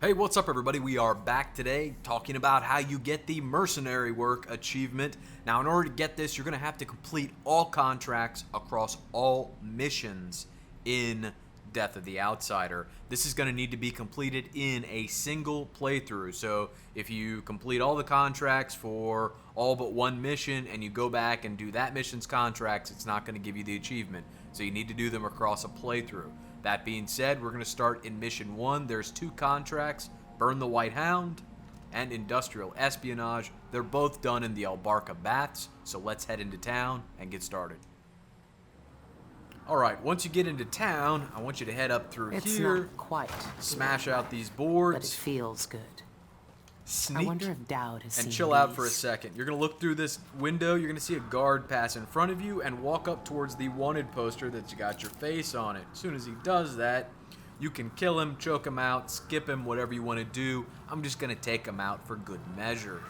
Hey, what's up everybody? We are back today talking about how you get the Mercenary Work achievement. Now, in order to get this, you're going to have to complete all contracts across all missions in Death of the Outsider. This is going to need to be completed in a single playthrough. So, if you complete all the contracts for all but one mission and you go back and do that mission's contracts, it's not going to give you the achievement. So, you need to do them across a playthrough. That being said, we're going to start in Mission 1. There's two contracts, Burn the White Hound and Industrial Espionage. They're both done in the Albarca Baths, so let's head into town and get started. Alright, once you get into town, I want you to head up through here. It's not quite. Smash out these boards. But it feels good. Sneak. I wonder if Dowd has seen and chill out these. for a second. You're going to look through this window. You're going to see a guard pass in front of you and walk up towards the wanted poster that's got your face on it. As soon as he does that, you can kill him, choke him out, skip him, whatever you want to do. I'm just going to take him out for good measure.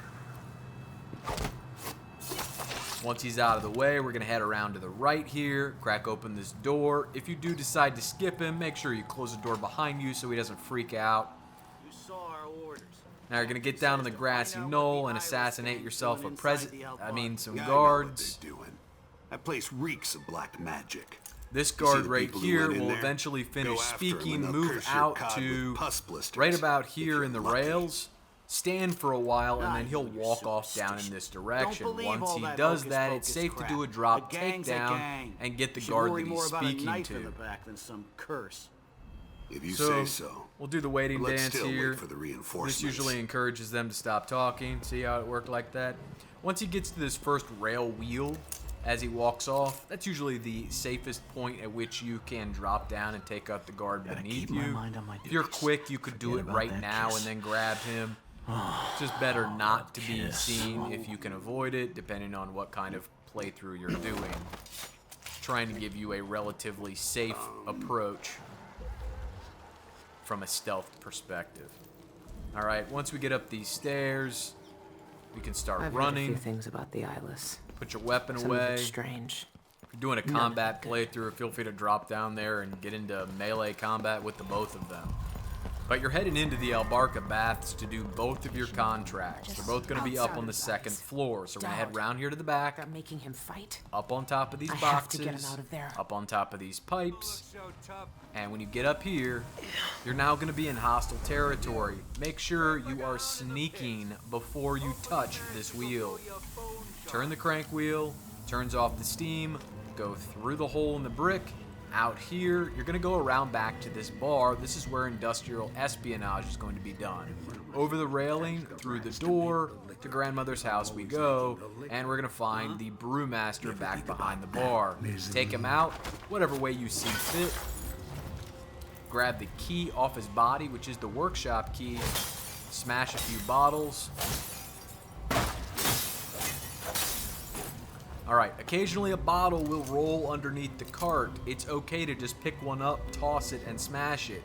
Once he's out of the way, we're going to head around to the right here, crack open this door. If you do decide to skip him, make sure you close the door behind you so he doesn't freak out. You saw our orders. Now you're going to get down on the grassy knoll and assassinate yourself some guards. Yeah, I know what they're doing. That place reeks of black magic. This You guard see the right people who here went in will there? eventually finish Go after 'em speaking, and they'll move curse your out cod to with pus blisters, right about if here you're in the lucky. rails, stand for a while, and Ah, then he'll you walk off down in superstition. this direction. Don't believe Once all he that does that, hocus-pocus it's safe crap. to do a drop A gang's a takedown gang. and get the Should guard worry that more he's about a speaking knife in the to. back than some curse. If you So, say so. we'll do the waiting Let's dance still here. wait for the reinforcements. This usually encourages them to stop talking. See how it worked like that? Once he gets to this first rail wheel, as he walks off, that's usually the safest point at which you can drop down and take out the guard beneath keep my you. mind on my If you're duties. quick, you could do Forget it about right that now kiss. and then grab him. It's just better not to be kiss. seen if you can avoid it, depending on what kind of playthrough you're doing. Trying to give you a relatively safe approach from a stealth perspective. Alright, once we get up these stairs, we can start I've heard a running. few things about the eyeless. Put your weapon Some of away. it's strange. If you're doing a combat playthrough, feel free to drop down there and get into melee combat with the both of them. But you're heading into the Albarca Baths to do both of your contracts. They're both going to be up on the second floor, so we're going to head round here to the back, They're making him fight. up on top of these I boxes, have to get him out of there. up on top of these pipes, and when you get up here, you're now going to be in hostile territory. Make sure you are sneaking before you touch this wheel. Turn the crank wheel, turns off the steam, go through the hole in the brick. Out here, you're going to go around back to this bar. This is where Industrial Espionage is going to be done. Over the railing, through the door, to Grandmother's house we go, and we're going to find the Brewmaster back behind the bar. Take him out, whatever way you see fit. Grab the key off his body, which is the workshop key. Smash a few bottles. Alright, occasionally a bottle will roll underneath the cart. It's okay to just pick one up, toss it, and smash it.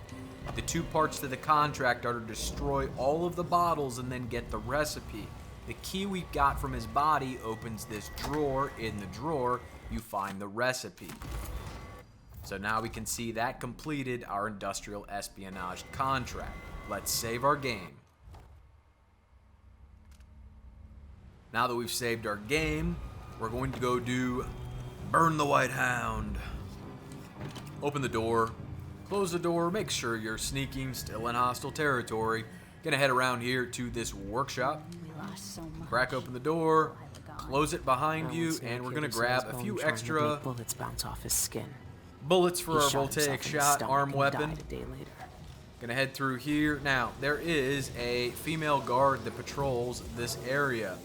The two parts to the contract are to destroy all of the bottles and then get the recipe. The key we got from his body opens this drawer. In the drawer, you find the recipe. So now we can see that completed our Industrial Espionage contract. Let's save our game. Now that we've saved our game, we're going to go do Burn the White Hound. Open the door, close the door, make sure you're sneaking, still in hostile territory. Gonna head around here to this workshop. Crack open the door, close it behind you, and we're gonna grab a few extra Bullets bounce off his skin. bullets for He our shot himself voltaic in the shot stomach arm and weapon. died a day later. Gonna head through here. Now, there is a female guard that patrols this area.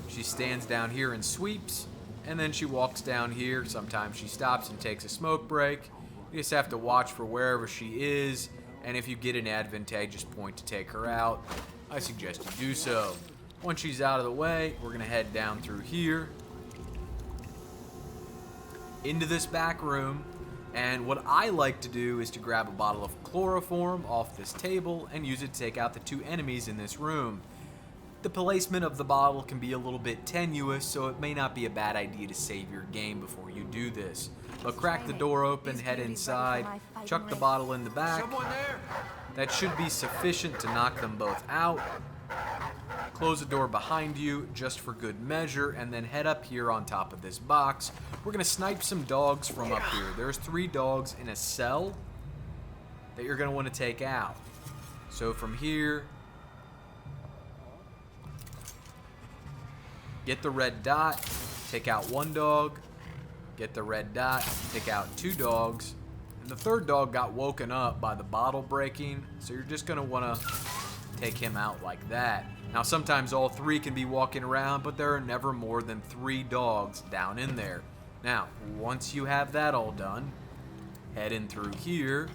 She stands down here and sweeps, and then she walks down here. Sometimes she stops and takes a smoke break. You just have to watch for wherever she is, and if you get an advantageous point to take her out, I suggest you do so. Once she's out of the way, we're gonna head down through here into this back room. And what I like to do is to grab a bottle of chloroform off this table and use it to take out the two enemies in this room. The placement of the bottle can be a little bit tenuous, so it may not be a bad idea to save your game before you do this. But crack the door open, head inside, chuck the bottle in the back, Someone there? That should be sufficient to knock them both out. Close the door behind you just for good measure, and then head up here on top of this box. We're going to snipe some dogs from up here. There's 3 dogs in a cell that you're going to want to take out. So from here, get the red dot, take out 1 dog, get the red dot, take out 2 dogs, and the 3rd dog got woken up by the bottle breaking, so you're just going to want to take him out like that. Now sometimes all 3 can be walking around, but there are never more than 3 dogs down in there. Now, once you have that all done, head in through here,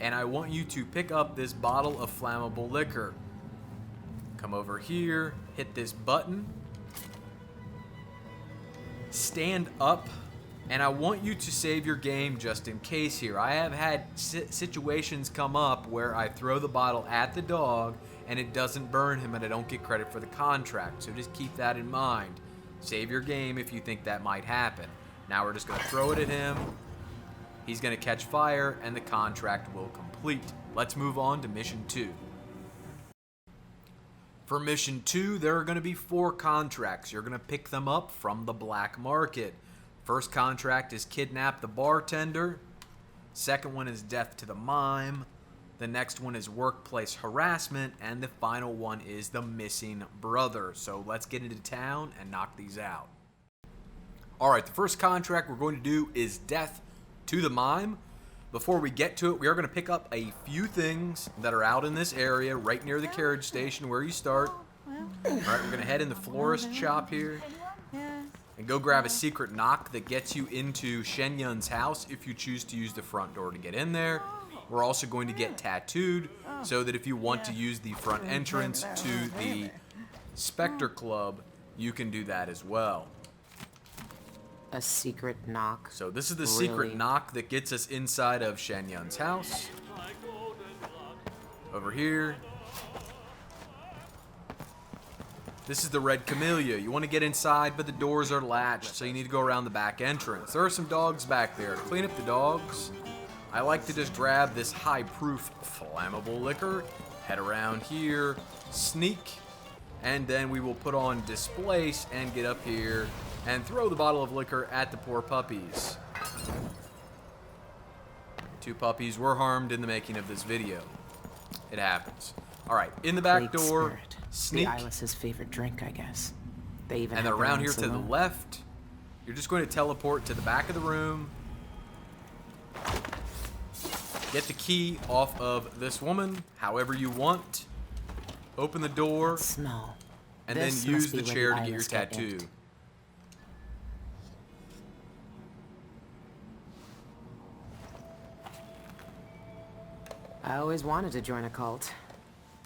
and I want you to pick up this bottle of flammable liquor. Come over here, hit this button, stand up, and I want you to save your game just in case here. I have had situations come up where I throw the bottle at the dog and it doesn't burn him and I don't get credit for the contract. So just keep that in mind. Save your game if you think that might happen. Now we're just going to throw it at him. He's going to catch fire and the contract will complete. Let's move on to mission 2. For mission 2, there are going to be 4 contracts. You're going to pick them up from the black market. First contract is Kidnap the Bartender. Second one is Death to the Mime. The next one is Workplace Harassment. And the final one is the Missing Brother. So let's get into town and knock these out. Alright, the first contract we're going to do is Death to the Mime. Before we get to it, we are going to pick up a few things that are out in this area, right near the carriage station where you start. Alright, we're going to head in the florist shop here and go grab a secret knock that gets you into Shenyun's house if you choose to use the front door to get in there. We're also going to get tattooed so that if you want to use the front entrance to the Spectre Club, you can do that as well. A secret knock. So this is the secret knock that gets us inside of Shenyun's house. Over here. This is the Red Camellia. You want to get inside, but the doors are latched, so you need to go around the back entrance. There are some dogs back there. To clean up the dogs, I like to just grab this high-proof flammable liquor, head around here, sneak, and then we will put on Displace and get up here and throw the bottle of liquor at the poor puppies. 2 puppies were harmed in the making of this video. It happens. Alright, in the back door, sneak. The Eyeless's favorite drink, I guess. They even and then around here to the left, you're just going to teleport to the back of the room. Get the key off of this woman, however you want. Open the door. Smell. And then use the chair to get your tattoo. I always wanted to join a cult.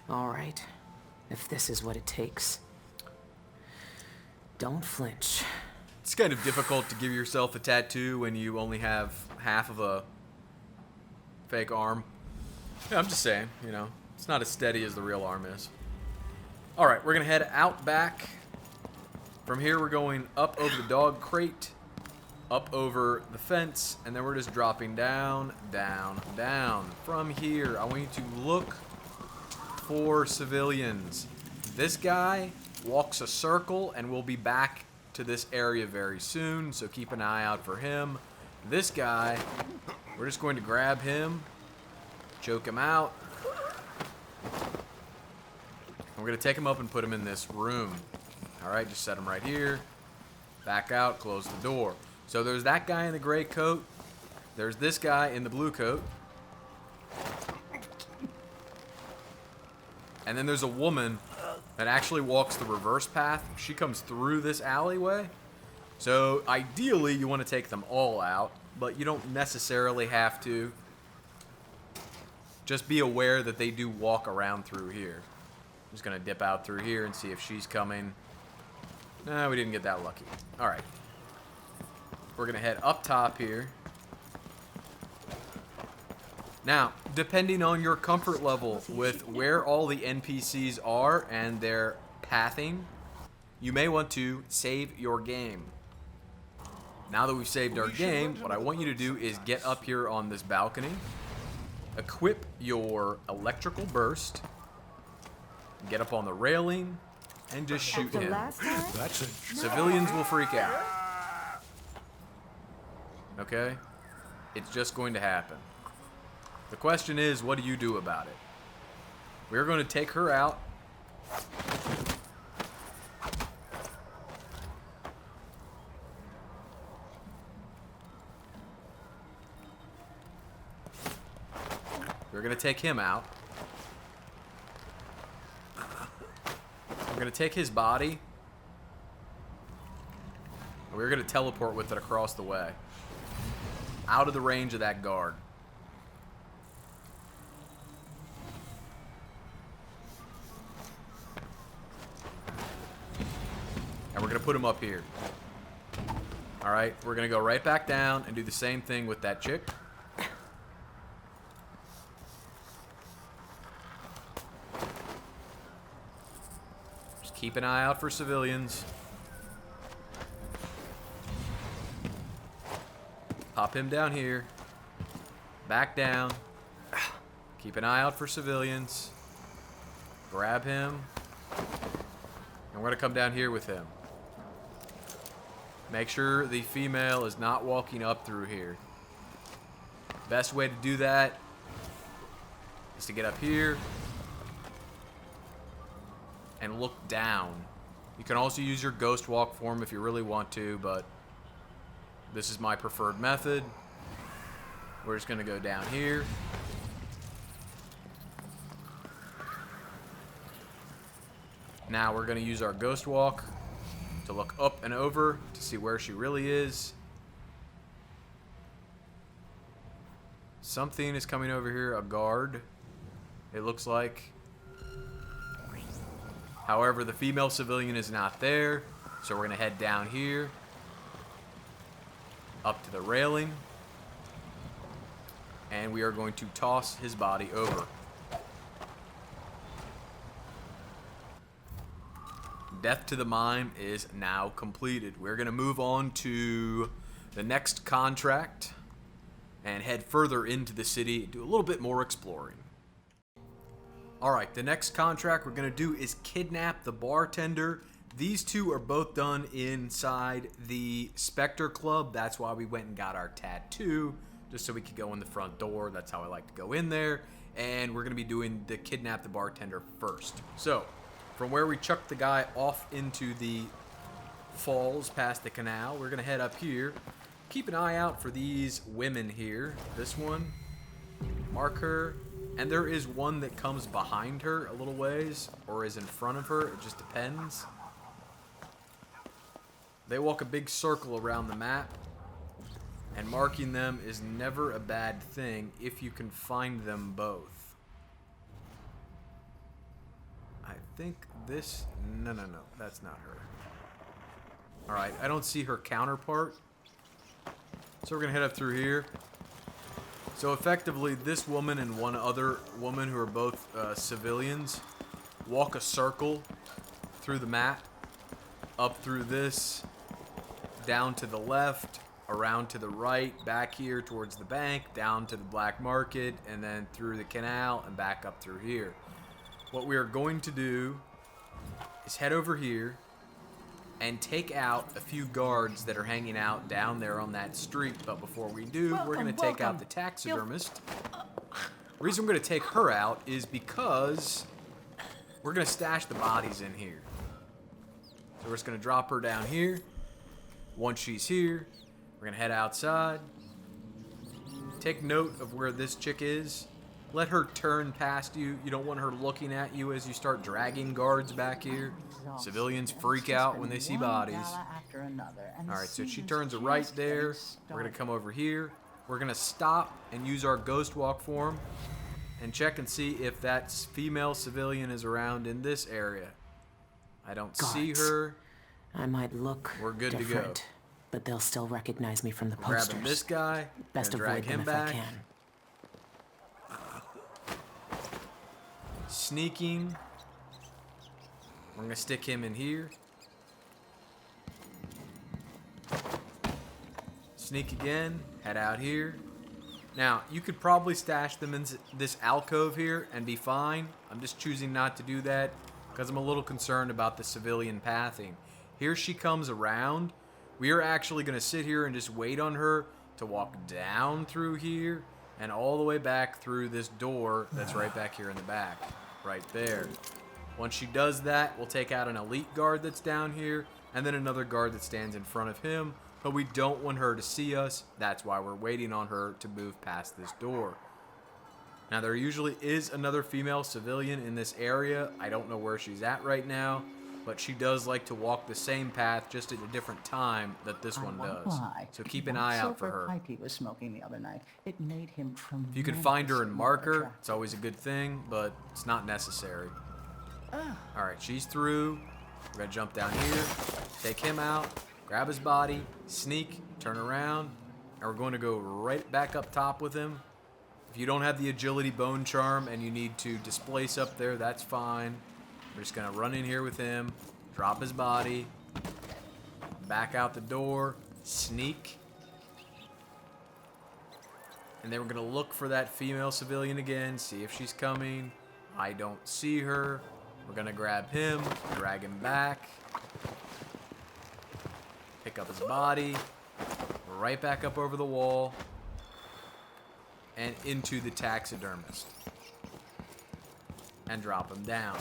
All right, if this is what it takes. Don't flinch. It's kind of difficult to give yourself a tattoo when you only have half of a fake arm. Yeah, I'm just saying, you know, it's not as steady as the real arm is. All right, we're gonna head out back. From here, we're going up over the dog crate, up over the fence, and then we're just dropping down, down, down. From here, I want you to look for civilians. This guy walks a circle, and we'll be back to this area very soon, so keep an eye out for him. This guy, we're just going to grab him, choke him out. We're going to take him up and put him in this room. Alright, just set him right here. Back out, close the door. So there's that guy in the gray coat. There's this guy in the blue coat. And then there's a woman that actually walks the reverse path. She comes through this alleyway. So ideally you want to take them all out, but you don't necessarily have to. Just be aware that they do walk around through here. I'm just going to dip out through here and see if she's coming. No, we didn't get that lucky. Alright. We're going to head up top here. Now, depending on your comfort level with where all the NPCs are and their pathing, you may want to save your game. Now that we've saved our game, what I want you to do is get up here on this balcony. equip your electrical burst, get up on the railing, and just shoot him. That's it. Civilians will freak out. Okay? It's just going to happen. The question is, what do you do about it? We're going to take her out. We're going to take him out. We're going to take his body. And we're going to teleport with it across the way. Out of the range of that guard. And we're going to put him up here. Alright, we're going to go right back down and do the same thing with that chick. Just keep an eye out for civilians. Pop him down here. Back down. Keep an eye out for civilians. Grab him. And we're going to come down here with him. Make sure the female is not walking up through here. Best way to do that is to get up here and look down. You can also use your ghost walk form if you really want to, but this is my preferred method. We're just going to go down here. Now we're going to use our ghost walk to look up and over to see where she really is. Something is coming over here, a guard, it looks like. However, the female civilian is not there, so we're going to head down here, up to the railing, and we are going to toss his body over. Death to the Mime is now completed. We're going to move on to the next contract and head further into the city, do a little bit more exploring. Alright, the next contract we're going to do is Kidnap the Bartender. These two are both done inside the Spectre Club. That's why we went and got our tattoo, just so we could go in the front door. That's how I like to go in there. And we're going to be doing the Kidnap the Bartender first. So, from where we chucked the guy off into the falls past the canal, we're going to head up here. Keep an eye out for these women here. This one, mark her. And there is one that comes behind her a little ways, or is in front of her. It just depends. They walk a big circle around the map, and marking them is never a bad thing if you can find them both. I think this... No, that's not her. Alright, I don't see her counterpart. So we're going to head up through here. So effectively, this woman and one other woman who are both civilians walk a circle through the map, up through this, down to the left, around to the right, back here towards the bank, down to the black market, and then through the canal and back up through here. What we are going to do is head over here and take out a few guards that are hanging out down there on that street. But before we do, we're going to take out the taxidermist. The reason we're going to take her out is because we're going to stash the bodies in here. So we're just going to drop her down here. Once she's here, we're going to head outside. Take note of where this chick is. Let her turn past you. You don't want her looking at you as you start dragging guards back here. Civilians freak out when they see bodies. Alright, so she turns right there. We're going to come over here. We're going to stop and use our ghost walk form and check and see if that female civilian is around in this area. I don't see her. I might look We're good different, to go. But they'll still recognize me from the posters. Grabbing this guy. Best drag avoid them him if back. I can. Sneaking. We're going to stick him in here. Sneak again. Head out here. Now, you could probably stash them in this alcove here and be fine. I'm just choosing not to do that because I'm a little concerned about the civilian pathing. Here she comes around. We are actually going to sit here and just wait on her to walk down through here and all the way back through this door that's right back here in the back. Right there. Once she does that, we'll take out an elite guard that's down here and then another guard that stands in front of him. But we don't want her to see us. That's why we're waiting on her to move past this door. Now, there usually is another female civilian in this area. I don't know where she's at right now, but she does like to walk the same path just at a different time that this one does. So keep an eye out for her. Pipe he was smoking the other night. It made him tremendous. If you can find her and mark her, it's always a good thing, but it's not necessary. All right, she's through. We're going to jump down here, take him out, grab his body, sneak, turn around, and we're going to go right back up top with him. If you don't have the agility bone charm and you need to displace up there, that's fine. We're just going to run in here with him, drop his body, back out the door, sneak. And then we're going to look for that female civilian again, see if she's coming. I don't see her. We're going to grab him, drag him back, pick up his body, right back up over the wall, and into the taxidermist. And drop him down.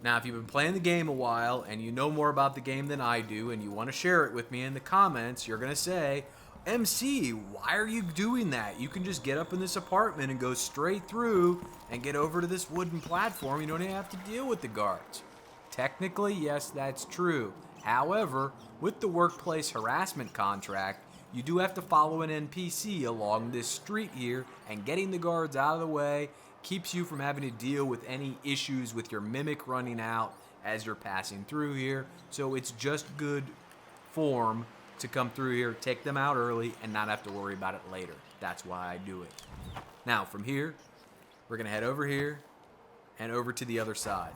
Now, if you've been playing the game a while and you know more about the game than I do and you want to share it with me in the comments, you're going to say, MC, why are you doing that? You can just get up in this apartment and go straight through and get over to this wooden platform. You don't even have to deal with the guards. Technically, yes, that's true. However, with the workplace harassment contract, you do have to follow an NPC along this street here, and getting the guards out of the way keeps you from having to deal with any issues with your mimic running out as you're passing through here. So it's just good form to come through here, take them out early, and not have to worry about it later. That's why I do it. Now, from here, we're going to head over here and over to the other side.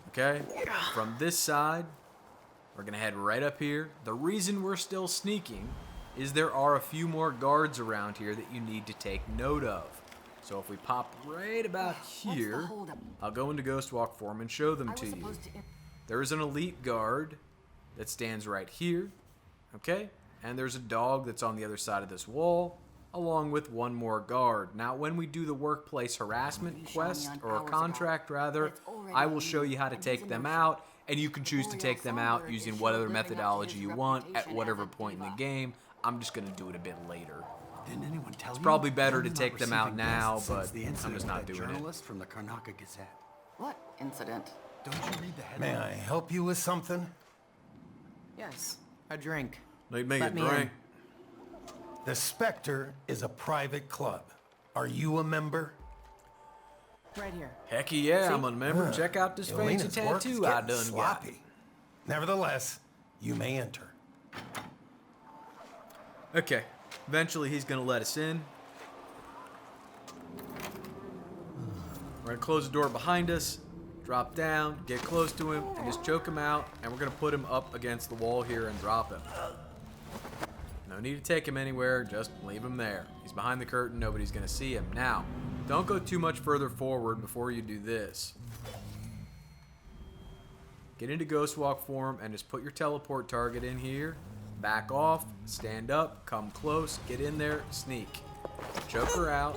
Okay? From this side, we're going to head right up here. The reason we're still sneaking is there are a few more guards around here that you need to take note of. So if we pop right about here, I'll go into Ghost Walk form and show them to you. There is an elite guard that stands right here. Okay? And there's a dog that's on the other side of this wall, along with one more guard. Now, when we do the workplace harassment quest, or a contract rather, I will show you how to take them out, and you can choose to take them out using whatever methodology you want at whatever point in the game. I'm just going to do it a bit later. Didn't anyone tell It's you? probably better to I'm take not them out receiving now, guests but since the I'm incident just not with that doing it. journalist from the Karnataka Gazette. What incident? Don't you read the headline? May I help you with something? Yes, a drink. Make me a Let me in. drink. The Spectre is a private club. Are you a member? Right here. Hecky yeah, I'm a member. Check out this fancy Elena's work is tattoo I getting done got. sloppy. Nevertheless, you may enter. Okay. Eventually, he's going to let us in. We're going to close the door behind us, drop down, get close to him, and just choke him out. And we're going to put him up against the wall here and drop him. No need to take him anywhere. Just leave him there. He's behind the curtain. Nobody's going to see him. Now, don't go too much further forward before you do this. Get into Ghost Walk form and just put your teleport target in here. Back off, stand up, come close, get in there, sneak. Choke her out,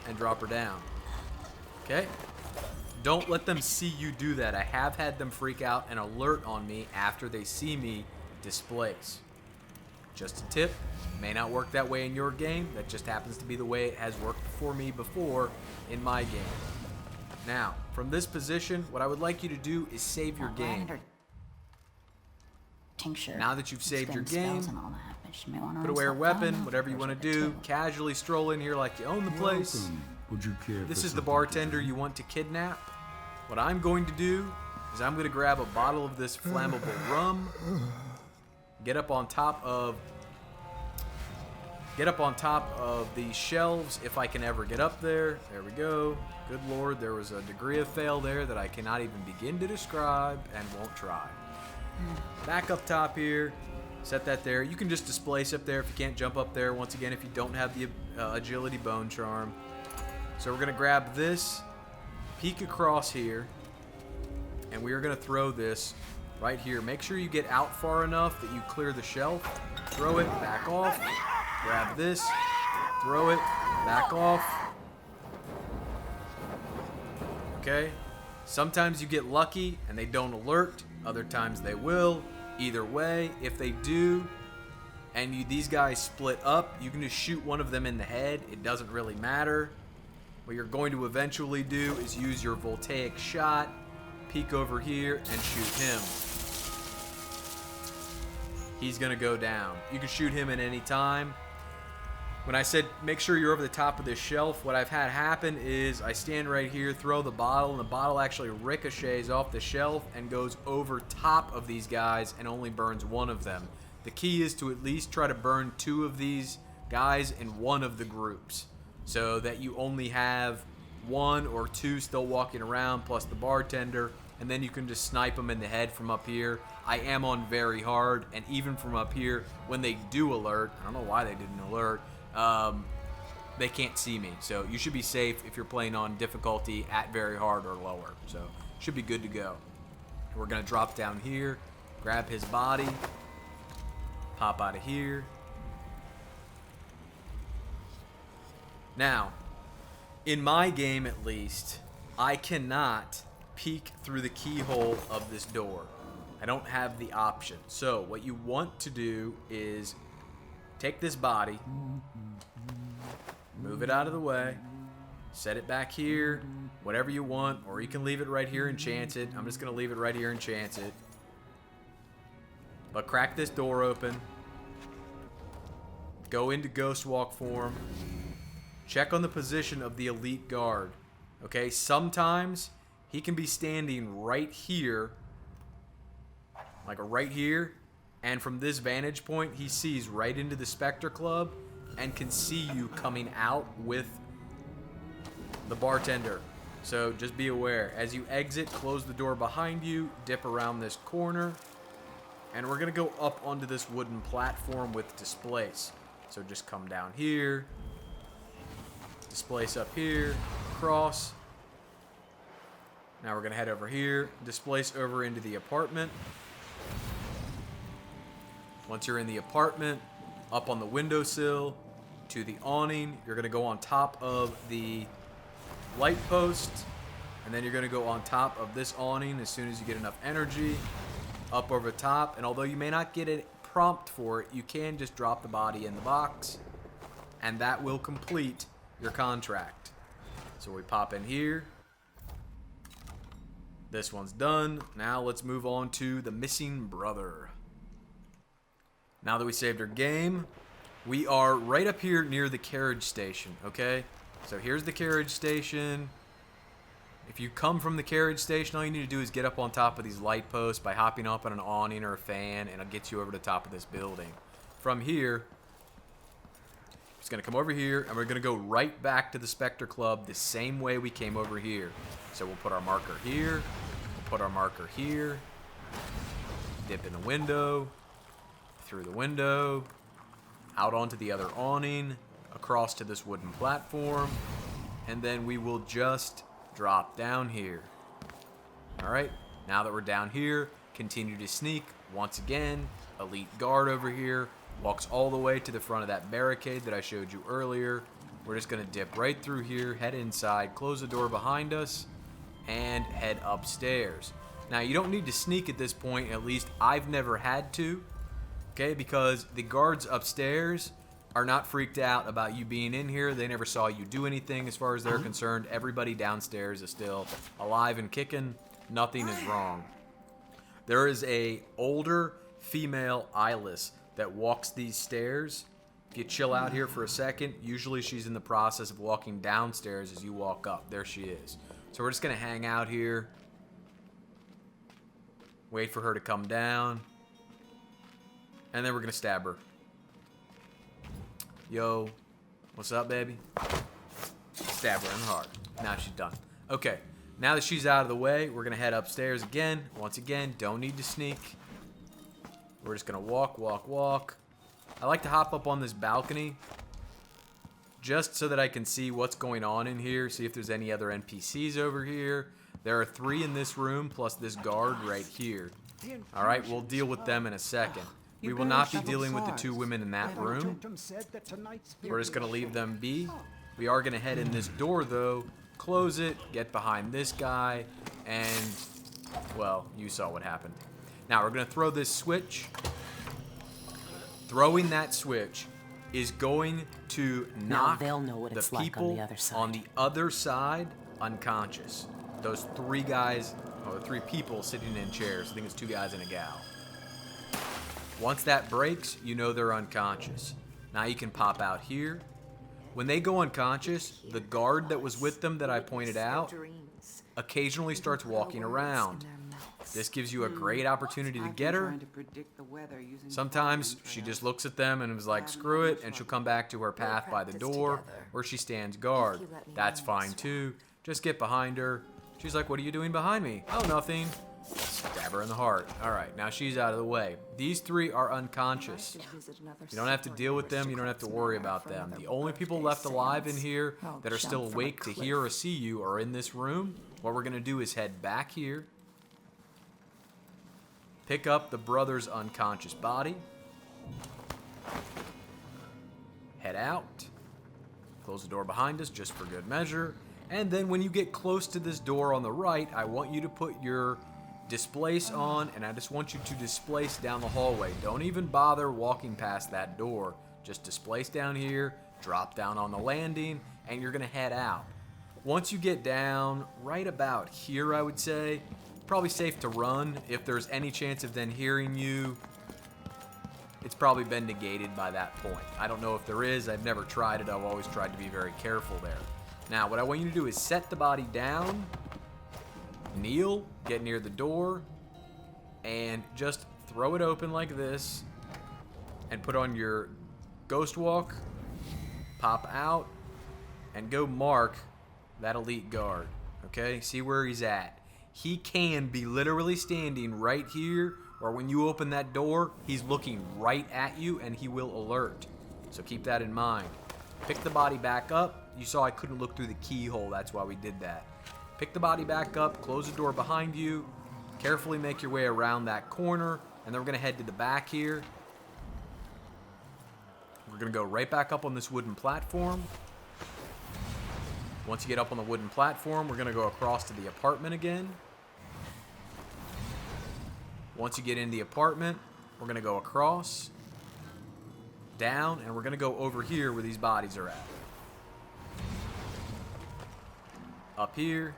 and drop her down. Okay? Don't let them see you do that. I have had them freak out and alert on me after they see me displace. Just a tip. May not work that way in your game. That just happens to be the way it has worked for me before in my game. Now, from this position, what I would like you to do is save your game. Tincture. Now that you've saved your Spell game, spells and all that, but she may wanna put rinse away a that weapon, down whatever you after want to the do. table. Casually stroll in here like you own the place. Would you care This for is the something bartender to you want to kidnap. What I'm going to do is I'm going to grab a bottle of this flammable rum, get up on top of the shelves if I can ever get up there. There we go. Good Lord, there was a degree of fail there that I cannot even begin to describe and won't try. Back up top here, Set that there. You can just displace up there if you can't jump up there. Once again, if you don't have the agility bone charm. So we're going to grab this, peek across here, and we are going to throw this right here. Make sure you get out far enough that you clear the shelf. Throw it, back off. Grab this, throw it, back off. Okay? Sometimes you get lucky and they don't alert. Other times they will. Either way, if they do, and these guys split up, you can just shoot one of them in the head. It doesn't really matter. What you're going to eventually do is use your voltaic shot, peek over here, and shoot him. He's going to go down. You can shoot him at any time. When I said make sure you're over the top of this shelf, what I've had happen is I stand right here, throw the bottle, and the bottle actually ricochets off the shelf and goes over top of these guys and only burns one of them. The key is to at least try to burn 2 of these guys in one of the groups so that you only have 1 or 2 still walking around plus the bartender, and then you can just snipe them in the head from up here. I am on very hard, and even from up here, when they do alert, I don't know why they didn't alert, they can't see me. So you should be safe if you're playing on difficulty at very hard or lower. So should be good to go. We're going to drop down here, grab his body, pop out of here. Now, in my game at least, I cannot peek through the keyhole of this door. I don't have the option. So what you want to do is take this body, move it out of the way, set it back here, whatever you want, or you can leave it right here and chance it. I'm just going to leave it right here and chance it. But crack this door open, go into ghost walk form, check on the position of the elite guard. Okay, sometimes he can be standing right here, like right here, and from this vantage point, he sees right into the Spectre Club and can see you coming out with the bartender. So just be aware. As you exit, close the door behind you, dip around this corner, and we're going to go up onto this wooden platform with displace. So just come down here, displace up here, cross. Now we're going to head over here, displace over into the apartment. Once you're in the apartment, up on the windowsill to the awning, you're going to go on top of the light post, and then you're going to go on top of this awning as soon as you get enough energy, up over top, and although you may not get a prompt for it, you can just drop the body in the box, and that will complete your contract. So we pop in here. This one's done. Now let's move on to the missing brother. Now that we saved our game, we are right up here near the carriage station, okay? So here's the carriage station. If you come from the carriage station, all you need to do is get up on top of these light posts by hopping up on an awning or a fan, and it'll get you over the top of this building. From here, just going to come over here, and we're going to go right back to the Spectre Club the same way we came over here. So we'll put our marker here, we'll put our marker here, dip in the window, through the window, out onto the other awning, across to this wooden platform, and then we will just drop down here. Alright, now that we're down here, continue to sneak. Once again, elite guard over here, walks all the way to the front of that barricade that I showed you earlier. We're just going to dip right through here, head inside, close the door behind us, and head upstairs. Now, you don't need to sneak at this point, at least I've never had to, okay, because the guards upstairs are not freaked out about you being in here. They never saw you do anything as far as they're concerned. Everybody downstairs is still alive and kicking. Nothing is wrong. There is a older female eyeless that walks these stairs. If you chill out here for a second, usually she's in the process of walking downstairs as you walk up. There she is. So we're just going to hang out here. Wait for her to come down. And then we're going to stab her. Yo, what's up, baby? Stab her in the heart. Now she's done. Okay, now that she's out of the way, we're going to head upstairs again. Once again, don't need to sneak. We're just gonna walk, walk, walk. I like to hop up on this balcony just so that I can see what's going on in here, see if there's any other NPCs over here. There are 3 in this room, plus this guard right here. Alright, we'll deal with them in a second. We will not be dealing with the 2 women in that room. We're just going to leave them be. We are going to head in this door, though, close it, get behind this guy, and, well, you saw what happened. Now, we're going to throw this switch. Throwing that switch is going to knock they'll know what the it's like people on the other side. on the other side unconscious. Those 3 guys, or 3 people sitting in chairs. I think it's 2 guys and a gal. Once that breaks, you know they're unconscious. Now you can pop out here. When they go unconscious, the guard that was with them that I pointed out occasionally starts walking around. This gives you a great opportunity to get her. Sometimes she just looks at them and is like, screw it, and she'll come back to her path by the door where she stands guard. That's fine too. Just get behind her. She's like, what are you doing behind me? Oh, nothing. Stab her in the heart. Alright, now she's out of the way. These 3 are unconscious. You don't have to deal with them. You don't have to worry about them. The only people left alive in here that are still awake to hear or see you are in this room. What we're going to do is head back here. Pick up the brother's unconscious body. Head out. Close the door behind us just for good measure. And then when you get close to this door on the right, I want you to put your displace on, and I just want you to displace down the hallway. Don't even bother walking past that door. Just displace down here, drop down on the landing, and you're going to head out. Once you get down right about here, I would say, probably safe to run. If there's any chance of them hearing you, it's probably been negated by that point. I don't know if there is. I've never tried it. I've always tried to be very careful there. Now, what I want you to do is set the body down, kneel, get near the door, and just throw it open like this, and put on your ghost walk, pop out, and go mark that elite guard, okay? See where he's at. He can be literally standing right here, or when you open that door, he's looking right at you, and he will alert. So keep that in mind. Pick the body back up. You saw I couldn't look through the keyhole, that's why we did that. Pick the body back up, close the door behind you, carefully make your way around that corner, and then we're going to head to the back here. We're going to go right back up on this wooden platform. Once you get up on the wooden platform, we're going to go across to the apartment again. Once you get in the apartment, we're going to go across, down, and we're going to go over here where these bodies are at. Up here,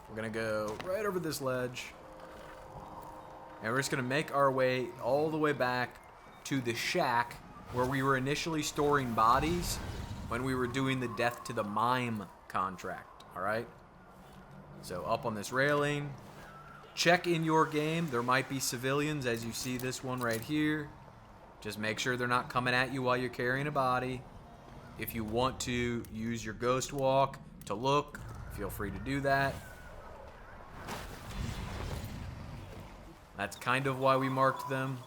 we're going to go right over this ledge, and we're just going to make our way all the way back to the shack where we were initially storing bodies when we were doing the Death to the Mime contract, alright? So up on this railing, check in your game. There might be civilians, as you see this one right here. Just make sure they're not coming at you while you're carrying a body. If you want to use your ghost walk to look, feel free to do that. That's kind of why we marked them.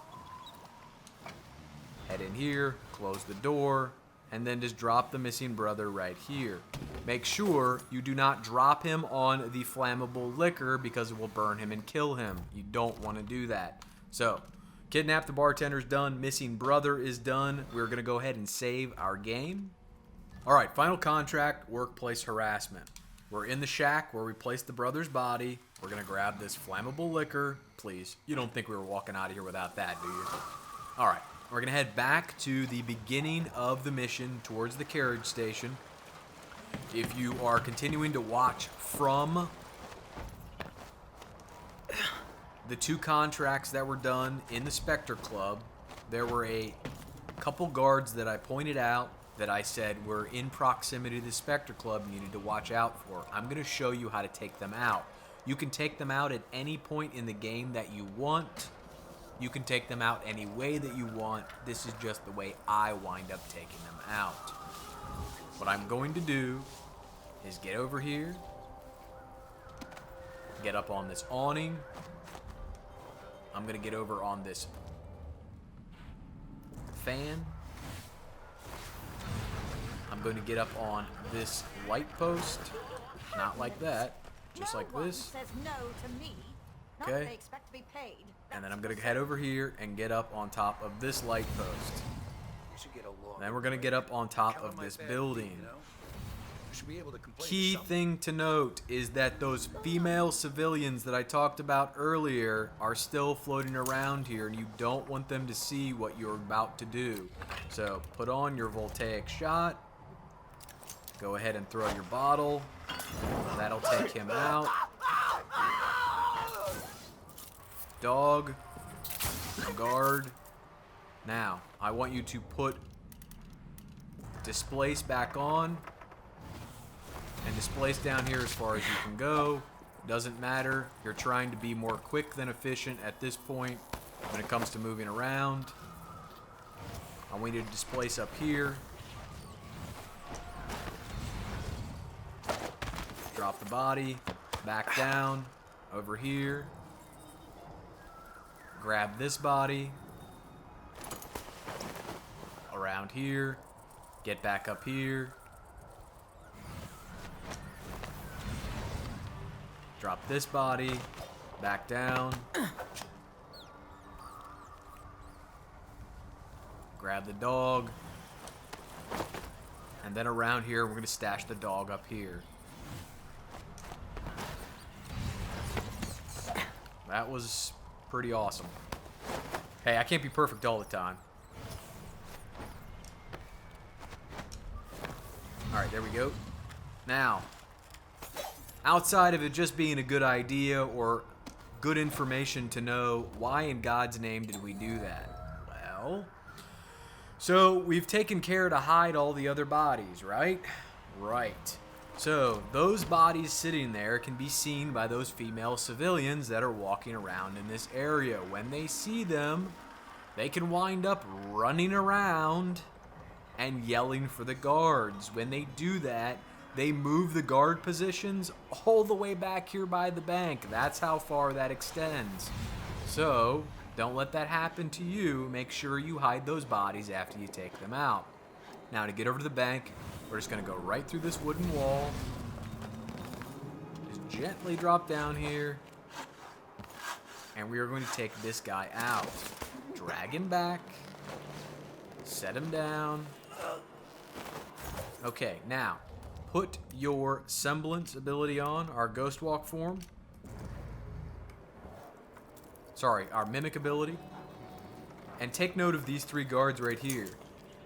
Head in here, close the door, and then just drop the missing brother right here. Make sure you do not drop him on the flammable liquor because it will burn him and kill him. You don't want to do that. So, Kidnap the Bartender's done. Missing brother is done. We're going to go ahead and save our game. Alright, final contract, workplace harassment. We're in the shack where we placed the brother's body. We're going to grab this flammable liquor. Please, you don't think we were walking out of here without that, do you? Alright, we're going to head back to the beginning of the mission towards the carriage station. If you are continuing to watch from the 2 contracts that were done in the Spectre Club, there were a couple guards that I pointed out that I said were in proximity to the Spectre Club needed to watch out for. I'm going to show you how to take them out. You can take them out at any point in the game that you want. You can take them out any way that you want. This is just the way I wind up taking them out. What I'm going to do is get over here, get up on this awning. I'm going to get over on this fan. I'm going to get up on this light post. Not like that. Just like this. Says no to me. Not Okay. if they expect to be paid. And then I'm going to head over here and get up on top of this light post. Then we're going to get up on top of this building. Key thing to note is that those female civilians that I talked about earlier are still floating around here, and you don't want them to see what you're about to do. So put on your voltaic shot. Go ahead and throw your bottle. That'll take him out. Dog. Guard. Now, I want you to put displace back on. And displace down here as far as you can go. Doesn't matter. You're trying to be more quick than efficient at this point when it comes to moving around. I want you to displace up here. Drop the body. Back down. Over here. Grab this body. Around here. Get back up here. Drop this body, back down. Grab the dog. And then around here, we're going to stash the dog up here. That was pretty awesome. Hey, I can't be perfect all the time. Alright, there we go. Now, outside of it just being a good idea or good information to know, why in God's name did we do that? Well, so we've taken care to hide all the other bodies, right? Right. So those bodies sitting there can be seen by those female civilians that are walking around in this area. When they see them, they can wind up running around and yelling for the guards. When they do that, they move the guard positions all the way back here by the bank. That's how far that extends. So, don't let that happen to you. Make sure you hide those bodies after you take them out. Now, to get over to the bank, we're just going to go right through this wooden wall. Just gently drop down here. And we are going to take this guy out. Drag him back. Set him down. Okay, now, put your semblance ability on, our ghost walk form. Sorry, our mimic ability. And take note of these three guards right here.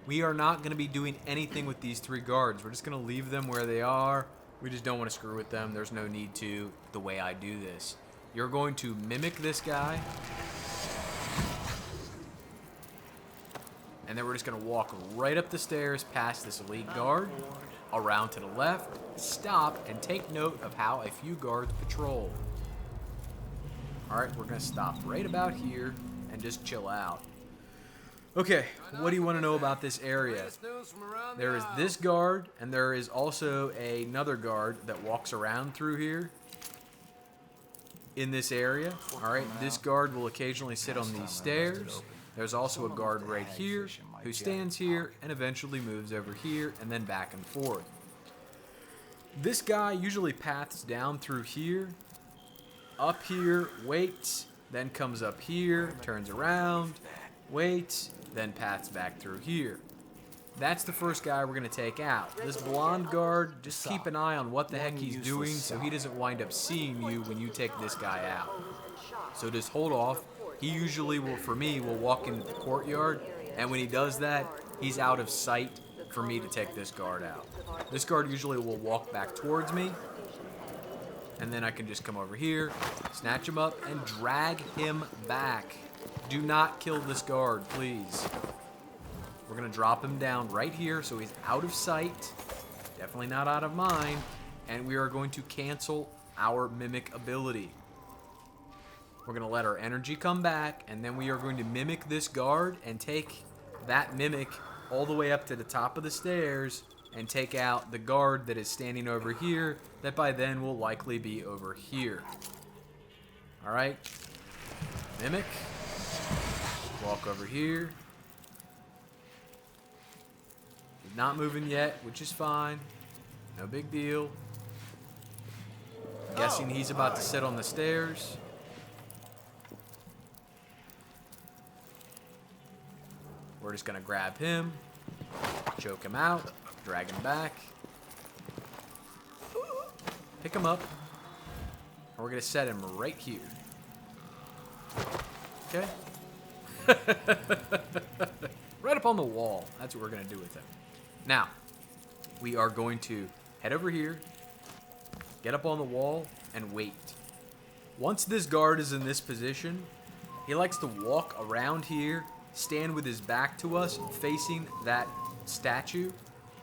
We are not going to be doing anything with these three guards. We're just going to leave them where they are. We just don't want to screw with them. There's no need to the way I do this. You're going to mimic this guy. And then we're just going to walk right up the stairs past this elite guard, around to the left, stop, and take note of how a few guards patrol. Alright, we're going to stop right about here and just chill out. Okay, what do you want to know about this area? There is this guard, and there is also another guard that walks around through here in this area. Alright, this guard will occasionally sit on these stairs. There's also a guard right here who stands here and eventually moves over here and then back and forth. This guy usually paths down through here, up here, waits, then comes up here, turns around, waits, then paths back through here. That's the first guy we're going to take out. This blonde guard, just keep an eye on what the heck he's doing so he doesn't wind up seeing you when you take this guy out. So just hold off. He usually will, for me, will walk into the courtyard, and when he does that, he's out of sight for me to take this guard out. This guard usually will walk back towards me, and then I can just come over here, snatch him up, and drag him back. Do not kill this guard, please. We're going to drop him down right here so he's out of sight, definitely not out of mind, and we are going to cancel our mimic ability. We're going to let our energy come back, and then we are going to mimic this guard and take that mimic all the way up to the top of the stairs and take out the guard that is standing over here that by then will likely be over here. Alright. Mimic. Walk over here. not moving yet, which is fine. No big deal. I'm guessing he's about to sit on the stairs. We're just gonna grab him, choke him out, drag him back, pick him up, and we're gonna set him right here. Okay? Right up on the wall. That's what we're gonna do with him. Now, we are going to head over here, get up on the wall, and wait. Once this guard is in this position, he likes to walk around here, stand with his back to us, facing that statue,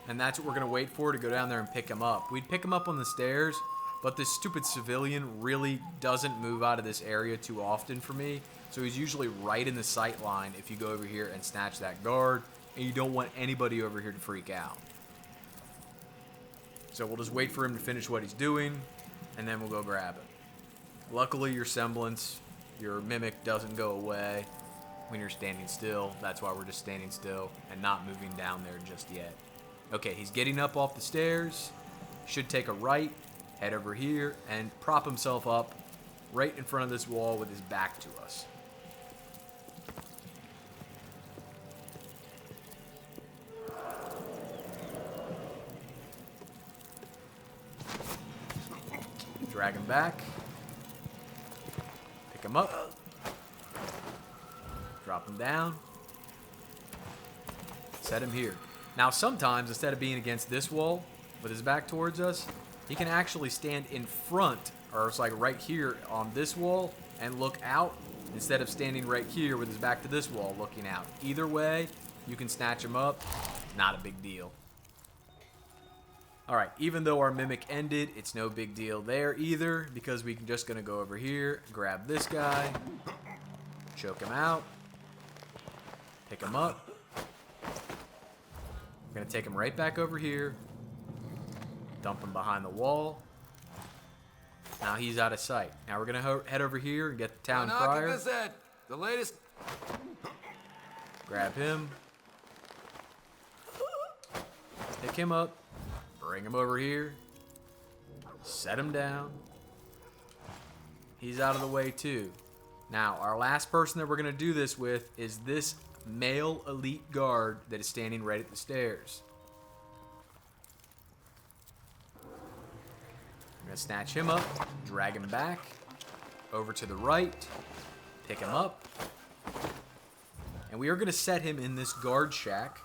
and that's what we're going to wait for to go down there and pick him up. We'd pick him up on the stairs, but this stupid civilian really doesn't move out of this area too often for me, so he's usually right in the sight line if you go over here and snatch that guard, and you don't want anybody over here to freak out. So we'll just wait for him to finish what he's doing, and then we'll go grab him. Luckily, your semblance, your mimic doesn't go away when you're standing still. That's why we're just standing still and not moving down there just yet. Okay, he's getting up off the stairs. Should take a right, head over here, and prop himself up right in front of this wall with his back to us. Drag him back. Pick him up. Drop him down. Set him here. Now sometimes, instead of being against this wall with his back towards us, he can actually stand in front, or it's like right here on this wall, and look out instead of standing right here with his back to this wall looking out. Either way, you can snatch him up. Not a big deal. Alright, even though our mimic ended, it's no big deal there either, because we can just gonna go over here, grab this guy, choke him out, pick him up. We're gonna take him right back over here, dump him behind the wall. Now he's out of sight. Now we're gonna head over here and get the town crier. The latest. Grab him, pick him up. Bring him over here. Set him down. He's out of the way too. Now, our last person that we're going to do this with is this male elite guard that is standing right at the stairs. I'm going to snatch him up, drag him back, over to the right, pick him up, and we are going to set him in this guard shack.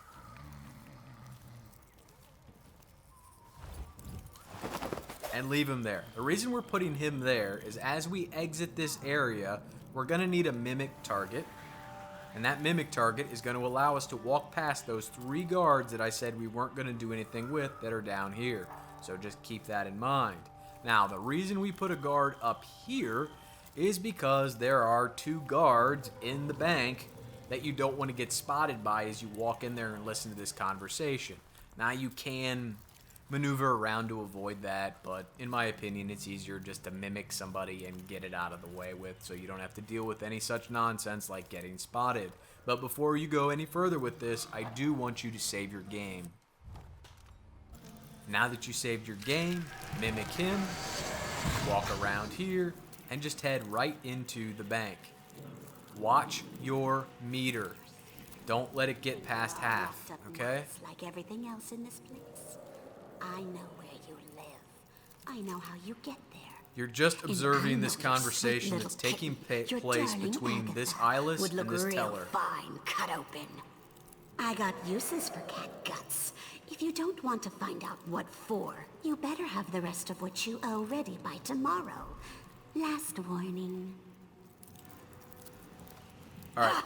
And leave him there. The reason we're putting him there is as we exit this area, we're going to need a mimic target. And that mimic target is going to allow us to walk past those 3 guards that I said we weren't going to do anything with that are down here. So just keep that in mind. Now, the reason we put a guard up here is because there are 2 guards in the bank that you don't want to get spotted by as you walk in there and listen to this conversation. Now, you can maneuver around to avoid that, but in my opinion, it's easier just to mimic somebody and get it out of the way with, so you don't have to deal with any such nonsense like getting spotted. But before you go any further with this, I do want you to save your game. Now that you saved your game, mimic him, walk around here, and just head right into the bank. Watch your meter. Don't let it get past half, okay? Like everything else in this place. I know where you live. I know how you get there. You're just observing this conversation that's taking place between this eyeless and this teller. Fine, cut open. I got uses for cat guts. If you don't want to find out what for, you better have the rest of what you owe ready by tomorrow. Last warning. All right.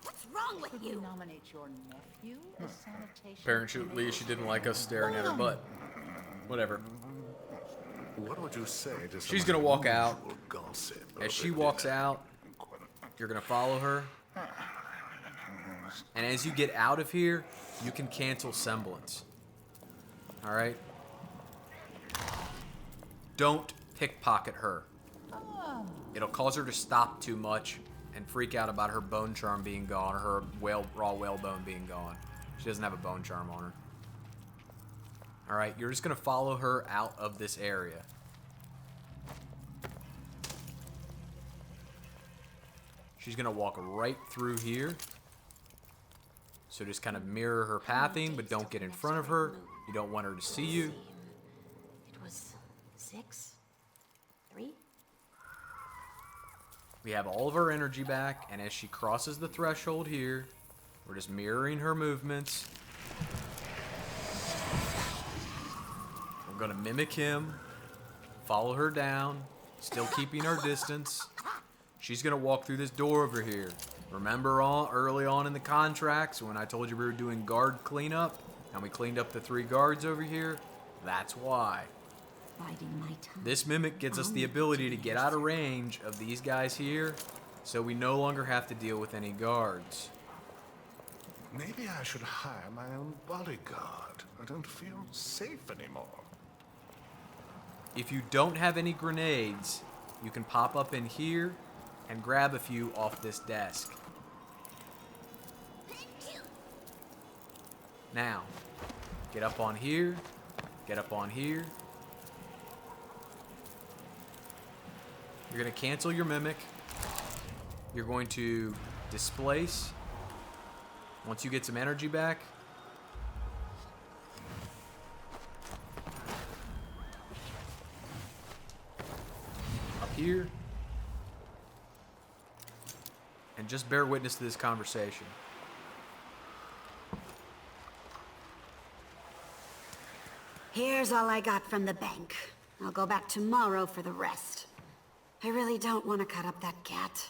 What's wrong with you? Nominate your nephew as sanitation. Apparently, she didn't like us staring at her butt. Whatever. What would you say to She's gonna walk out. Gossip As she walks out, you're gonna follow her. And as you get out of here, you can cancel semblance. All right? Don't pickpocket her. It'll cause her to stop too much and freak out about her bone charm being gone or her raw whale bone being gone. She doesn't have a bone charm on her. Alright, you're just going to follow her out of this area. She's going to walk right through here. So just kind of mirror her pathing, but don't get in front of her. You don't want her to see you. It was 6, 3. We have all of her energy back, and as she crosses the threshold here, we're just mirroring her movements. We're going to mimic him, follow her down, still keeping our distance. She's going to walk through this door over here. Remember early on in the contracts when I told you we were doing guard cleanup, and we cleaned up the 3 guards over here? That's why. Biding my time. This mimic gives us the ability to get out of range of these guys here, so we no longer have to deal with any guards. Maybe I should hire my own bodyguard. I don't feel safe anymore. If you don't have any grenades, you can pop up in here and grab a few off this desk. Now, get up on here, get up on here. You're going to cancel your mimic. You're going to displace. Once you get some energy back, up here, and just bear witness to this conversation. Here's all I got from the bank. I'll go back tomorrow for the rest. I really don't want to cut up that cat.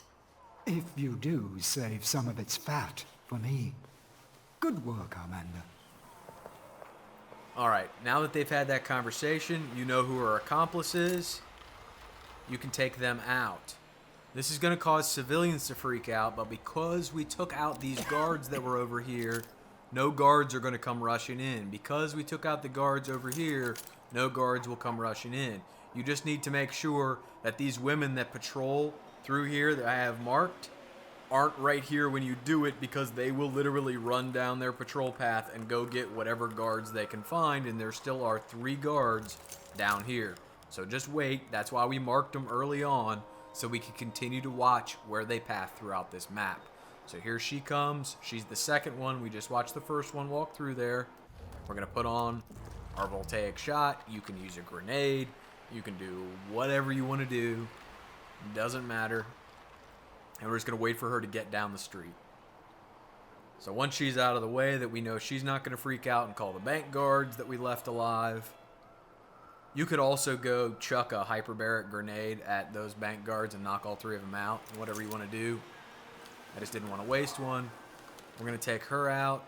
If you do, save some of its fat for me. Good work, Amanda. Alright, now that they've had that conversation, you know who her accomplice is. You can take them out. This is going to cause civilians to freak out, but because we took out these guards that were over here, no guards are going to come rushing in. Because we took out the guards over here, no guards will come rushing in. You just need to make sure that these women that patrol through here that I have marked aren't right here when you do it, because they will literally run down their patrol path and go get whatever guards they can find, and there still are 3 guards down here. So just wait. That's why we marked them early on, so we can continue to watch where they path throughout this map. So here she comes. She's the second one. We just watched the first one walk through there. We're going to put on our voltaic shot. You can use a grenade. You can do whatever you want to do. Doesn't matter. And we're just going to wait for her to get down the street. So once she's out of the way, that we know she's not going to freak out and call the bank guards that we left alive. You could also go chuck a hyperbaric grenade at those bank guards and knock all 3 of them out. Whatever you want to do. I just didn't want to waste one. We're going to take her out.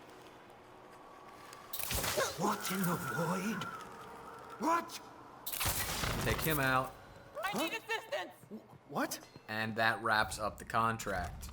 What in the void? What? Take him out. I need assistance! What? And that wraps up the contract.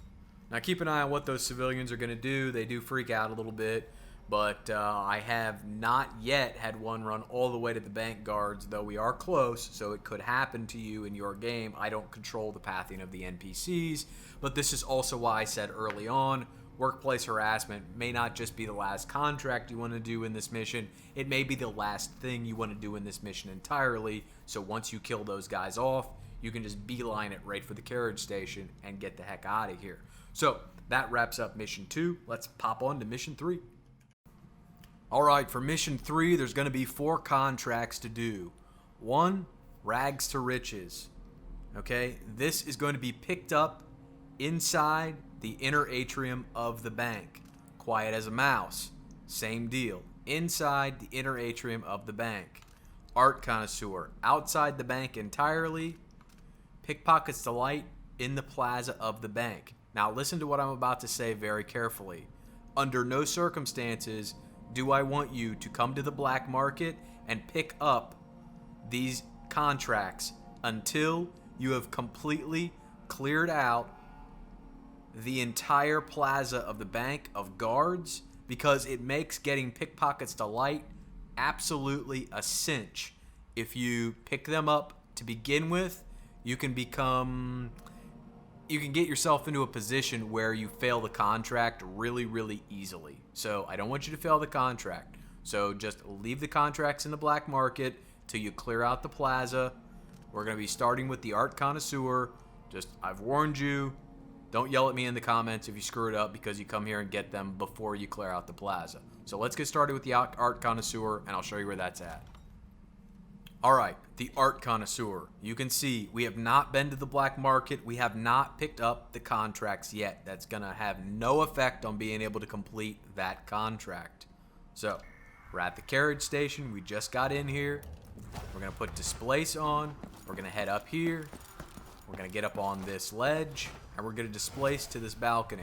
Now keep an eye on what those civilians are going to do. They do freak out a little bit, but I have not yet had one run all the way to the bank guards, though we are close, so it could happen to you in your game. I don't control the pathing of the NPCs, but this is also why I said early on, workplace harassment may not just be the last contract you want to do in this mission. It may be the last thing you want to do in this mission entirely, so once you kill those guys off, you can just beeline it right for the carriage station and get the heck out of here. So that wraps up mission 2. Let's pop on to mission 3. Alright, for mission 3, there's going to be 4 contracts to do. 1, rags to riches. Okay, this is going to be picked up inside the inner atrium of the bank. Quiet as a mouse. Same deal. Inside the inner atrium of the bank. Art Connoisseur. Outside the bank entirely. Pickpocket's Delight in the plaza of the bank. Now listen to what I'm about to say very carefully. Under no circumstances do I want you to come to the black market and pick up these contracts until you have completely cleared out the entire plaza of the bank of guards, because it makes getting Pickpocket's Delight absolutely a cinch. If you pick them up to begin with, you can get yourself into a position where you fail the contract really, really easily. So I don't want you to fail the contract. So just leave the contracts in the black market till you clear out the plaza. We're going to be starting with the Art Connoisseur. Just, I've warned you, don't yell at me in the comments if you screw it up because you come here and get them before you clear out the plaza. So let's get started with the Art Connoisseur, and I'll show you where that's at. Alright, the Art Connoisseur. You can see we have not been to the black market. We have not picked up the contracts yet. That's going to have no effect on being able to complete that contract. So, we're at the carriage station. We just got in here. We're going to put Displace on. We're going to head up here. We're going to get up on this ledge, and we're going to displace to this balcony.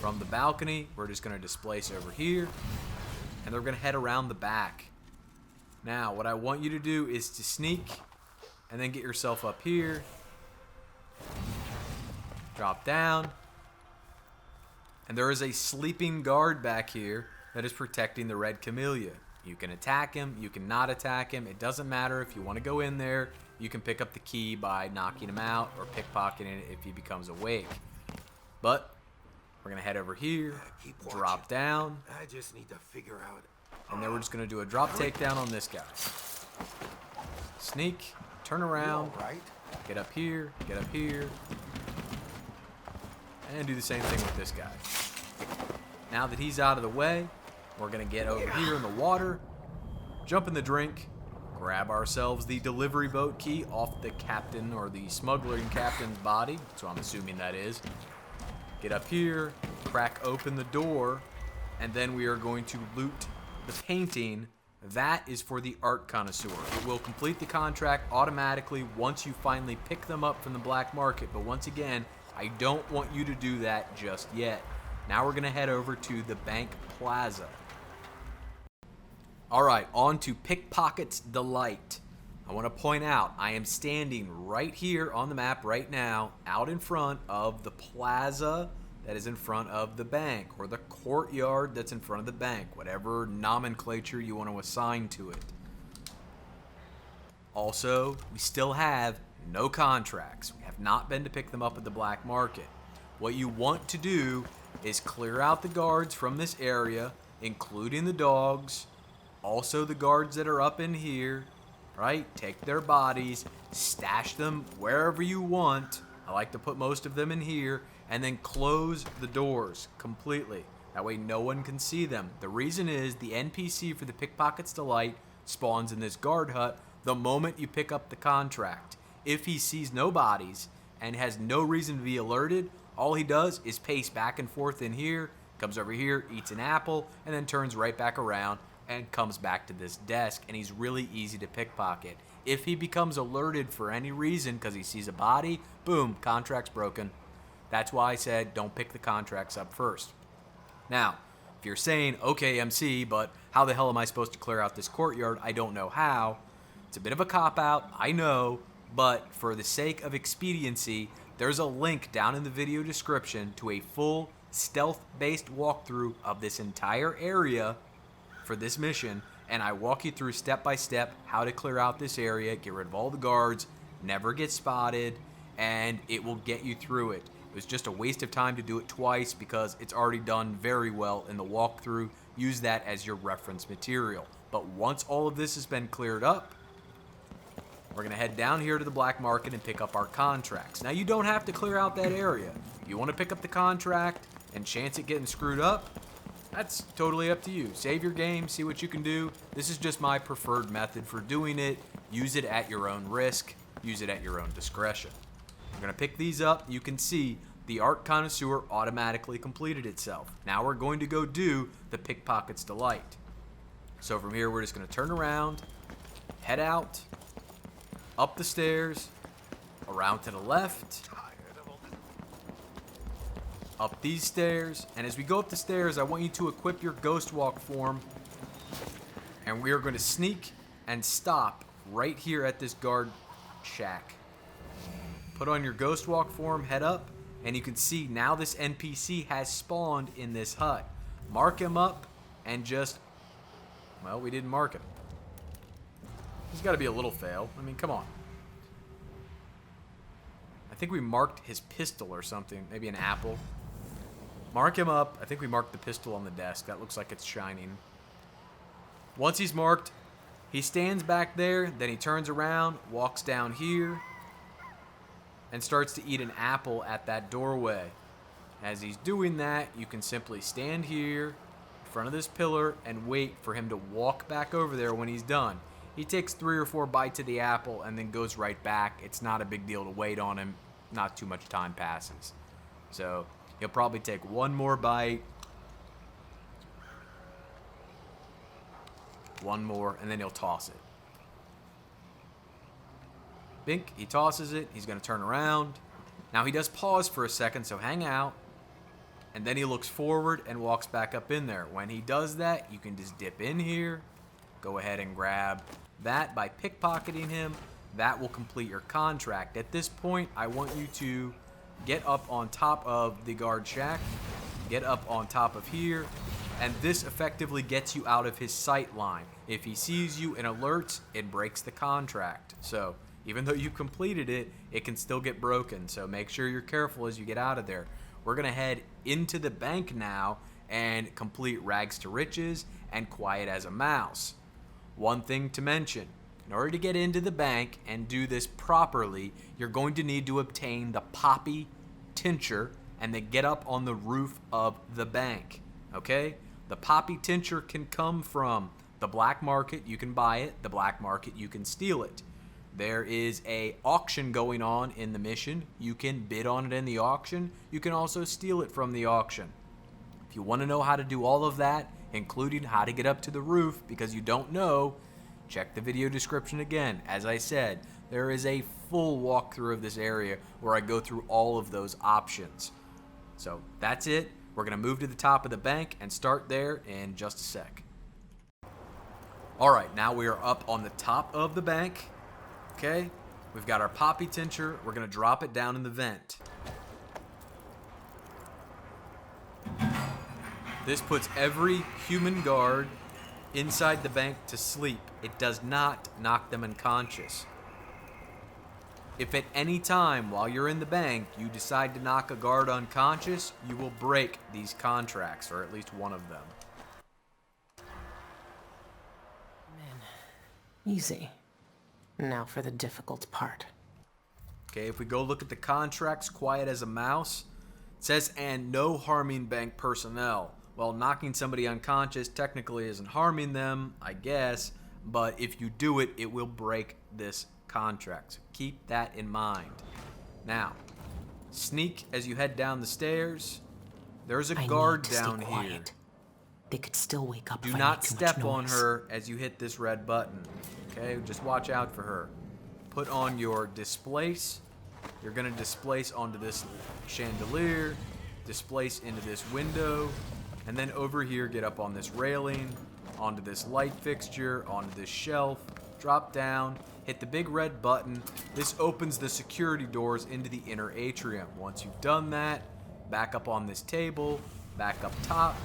From the balcony, we're just going to displace over here, and then we're going to head around the back. Now, what I want you to do is to sneak, and then get yourself up here. Drop down. And there is a sleeping guard back here that is protecting the Red Camellia. You can attack him, you can not attack him. It doesn't matter. If you want to go in there, you can pick up the key by knocking him out or pickpocketing it if he becomes awake. But we're going to head over here, drop down. I just need to figure out. And then we're just going to do a drop takedown on this guy. Sneak, turn around, get up here, and do the same thing with this guy. Now that he's out of the way, we're going to get over here in the water, jump in the drink, grab ourselves the delivery boat key off the captain or the smuggling captain's body. So I'm assuming that is. Get up here, crack open the door, and then we are going to loot the painting. That is for the Art Connoisseur. It will complete the contract automatically once you finally pick them up from the black market. But once again, I don't want you to do that just yet. Now we're going to head over to the Bank Plaza. Alright, on to Pickpocket's Delight. I want to point out, I am standing right here on the map right now, out in front of the plaza that is in front of the bank, or the courtyard that's in front of the bank, whatever nomenclature you want to assign to it. Also, we still have no contracts. We have not been to pick them up at the black market. What you want to do is clear out the guards from this area, including the dogs, also the guards that are up in here, right? Take their bodies, stash them wherever you want. I like to put most of them in here, and then close the doors completely. That way no one can see them. The reason is the NPC for the Pickpocket's Delight spawns in this guard hut the moment you pick up the contract. If he sees no bodies and has no reason to be alerted, all he does is pace back and forth in here, comes over here, eats an apple, and then turns right back around and comes back to this desk, and he's really easy to pickpocket. If he becomes alerted for any reason because he sees a body, boom, contract's broken. That's why I said don't pick the contracts up first. Now, if you're saying, okay, MC, but how the hell am I supposed to clear out this courtyard? I don't know how. It's a bit of a cop-out, I know, but for the sake of expediency, there's a link down in the video description to a full stealth-based walkthrough of this entire area for this mission, and I walk you through step by step how to clear out this area, get rid of all the guards, never get spotted, and it will get you through it. It was just a waste of time to do it twice because it's already done very well in the walkthrough. Use that as your reference material. But once all of this has been cleared up, we're going to head down here to the black market and pick up our contracts. Now, you don't have to clear out that area. If you want to pick up the contract and chance it getting screwed up, that's totally up to you. Save your game, see what you can do. This is just my preferred method for doing it. Use it at your own risk. Use it at your own discretion. We're going to pick these up. You can see the Art Connoisseur automatically completed itself. Now we're going to go do the Pickpocket's Delight. So from here, we're just going to turn around, head out, up the stairs, around to the left, up these stairs, and as we go up the stairs, I want you to equip your Ghost Walk form, and we are going to sneak and stop right here at this guard shack. Put on your Ghost Walk form, head up, and you can see now this NPC has spawned in this hut. Mark him up, and just, well, we didn't mark him. There's got to be a little fail. I mean, come on. I think we marked his pistol or something, maybe an apple. Mark him up. I think we marked the pistol on the desk. That looks like it's shining. Once he's marked, he stands back there, then he turns around, walks down here, and starts to eat an apple at that doorway. As he's doing that, you can simply stand here in front of this pillar and wait for him to walk back over there when he's done. He takes 3 or 4 bites of the apple and then goes right back. It's not a big deal to wait on him. Not too much time passes. So he'll probably take 1 more bite. 1 more, and then he'll toss it. Bink, he tosses it. He's going to turn around. Now he does pause for a second, so hang out. And then he looks forward and walks back up in there. When he does that, you can just dip in here. Go ahead and grab that by pickpocketing him. That will complete your contract. At this point, I want you to get up on top of the guard shack. Get up on top of here. And this effectively gets you out of his sight line. If he sees you and alerts, it breaks the contract. So even though you completed it, it can still get broken. So make sure you're careful as you get out of there. We're going to head into the bank now and complete Rags to Riches and Quiet as a Mouse. One thing to mention, in order to get into the bank and do this properly, you're going to need to obtain the poppy tincture and then get up on the roof of the bank. Okay? The poppy tincture can come from the black market. You can buy it. The black market, you can steal it. There is a auction going on in the mission. You can bid on it in the auction. You can also steal it from the auction. If you want to know how to do all of that, including how to get up to the roof because you don't know, check the video description again. As I said, there is a full walkthrough of this area where I go through all of those options. So that's it. We're going to move to the top of the bank and start there in just a sec. Alright, now we are up on the top of the bank. Okay, we've got our poppy tincture. We're going to drop it down in the vent. This puts every human guard inside the bank to sleep. It does not knock them unconscious. If at any time while you're in the bank you decide to knock a guard unconscious, you will break these contracts, or at least one of them. Easy. Now for the difficult part. Okay, if we go look at the contracts, Quiet as a Mouse, it says, and no harming bank personnel. Well, knocking somebody unconscious technically isn't harming them, I guess, but if you do it, it will break this contract. So keep that in mind. Now, sneak as you head down the stairs. There's a guard down here. They could still wake up. Do not step on her as you hit this red button. Okay, just watch out for her. Put on your displace. You're going to displace onto this chandelier, displace into this window, and then over here get up on this railing, onto this light fixture, onto this shelf, drop down, hit the big red button. This opens the security doors into the inner atrium. Once you've done that, back up on this table, back up top.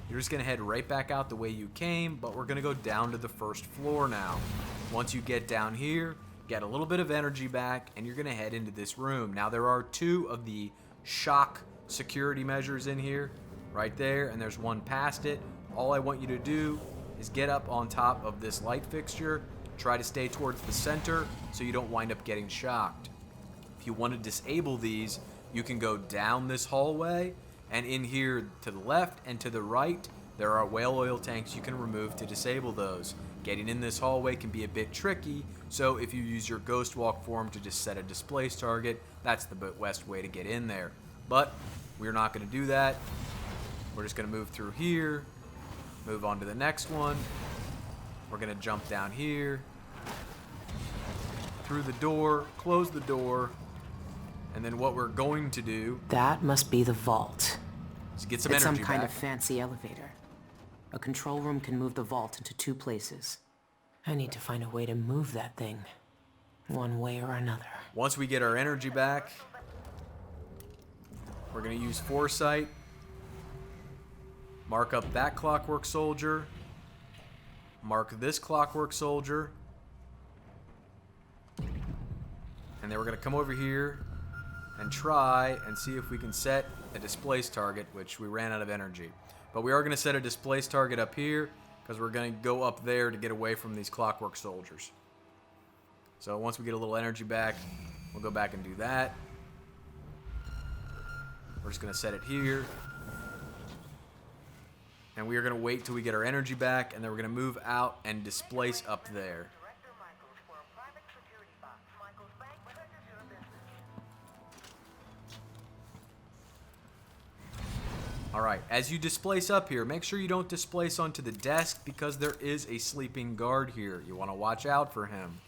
You're just going to head right back out the way you came, but we're going to go down to the first floor now. Once you get down here, get a little bit of energy back, and you're going to head into this room. Now, there are 2 of the shock security measures in here, right there, and there's one past it. All I want you to do is get up on top of this light fixture, try to stay towards the center so you don't wind up getting shocked. If you want to disable these, you can go down this hallway, and in here to the left and to the right, there are whale oil tanks you can remove to disable those. Getting in this hallway can be a bit tricky, so if you use your ghost walk form to just set a displace target, that's the best way to get in there. But we're not going to do that. We're just going to move through here, move on to the next one. We're going to jump down here, through the door, close the door, and then what we're going to do... That must be the vault. is get some it's energy some kind back. of fancy elevator. A control room can move the vault into 2 places. I need to find a way to move that thing, one way or another. Once we get our energy back, we're going to use Foresight, mark up that Clockwork Soldier, mark this Clockwork Soldier, and then we're going to come over here and try and see if we can set a displace target, which we ran out of energy. But we are going to set a displace target up here. because we're going to go up there to get away from these clockwork soldiers. So once we get a little energy back, we'll go back and do that. We're just going to set it here. And we are going to wait till we get our energy back, and then we're going to move out and displace up there. Alright, as you displace up here, make sure you don't displace onto the desk because there is a sleeping guard here. You want to watch out for him.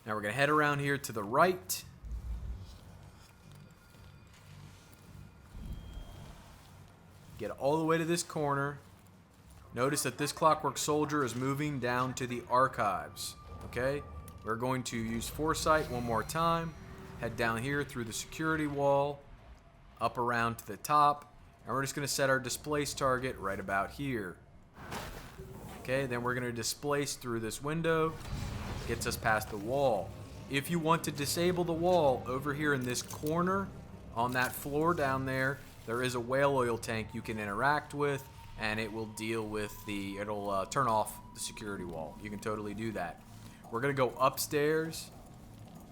Now we're going to head around here to the right. Get all the way to this corner. Notice that this clockwork soldier is moving down to the archives. Okay? We're going to use foresight one more time. Head down here through the security wall. Up around to the top, and we're just going to set our displace target right about here. Okay, then we're going to displace through this window, gets us past the wall. If you want to disable the wall, over here in this corner, on that floor down there, there is a whale oil tank you can interact with, and it will deal with the, it'll turn off the security wall. You can totally do that. We're going to go upstairs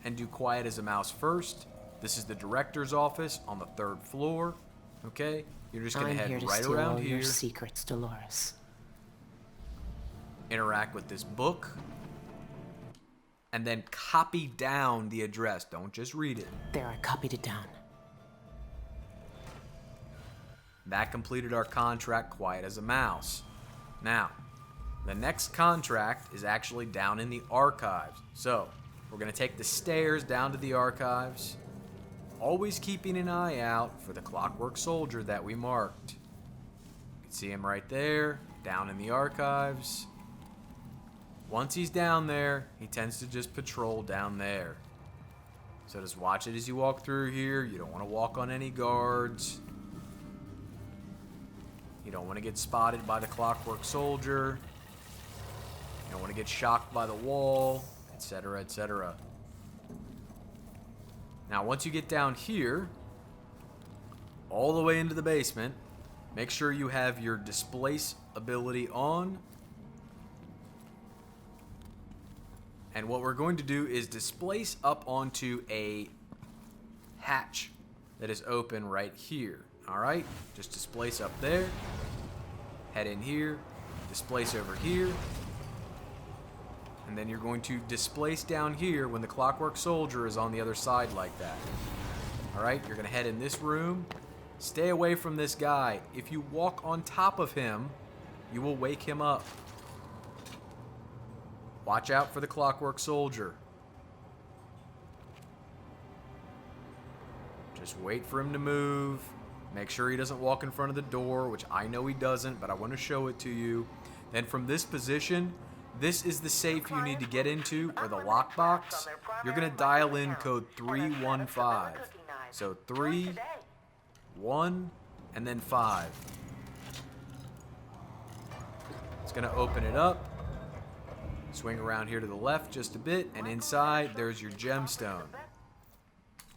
and do quiet as a mouse first. This is the director's office on the 3rd floor. Okay? You're just going to head right around here. Your secrets, Dolores. Interact with this book. And then copy down the address. Don't just read it. There, I copied it down. That completed our contract quiet as a mouse. Now, the next contract is actually down in the archives. So, we're going to take the stairs down to the archives. Always keeping an eye out for the clockwork soldier that we marked. You can see him right there, down in the archives. Once he's down there, he tends to just patrol down there. So just watch it as you walk through here. You don't want to walk on any guards. You don't want to get spotted by the clockwork soldier. You don't want to get shocked by the wall, etc., etc. Now, once you get down here, all the way into the basement, make sure you have your displace ability on. And what we're going to do is displace up onto a hatch that is open right here. Alright? Just displace up there. Head in here. Displace over here. And then you're going to displace down here when the clockwork soldier is on the other side like that. Alright, you're going to head in this room. Stay away from this guy. If you walk on top of him, you will wake him up. Watch out for the clockwork soldier. Just wait for him to move. Make sure he doesn't walk in front of the door, which I know he doesn't, but I want to show it to you. Then from this position, this is the safe you need to get into, or the lockbox. You're going to dial in code 315. So 3, 1, and then 5. It's going to open it up. Swing around here to the left just a bit, and inside there's your gemstone.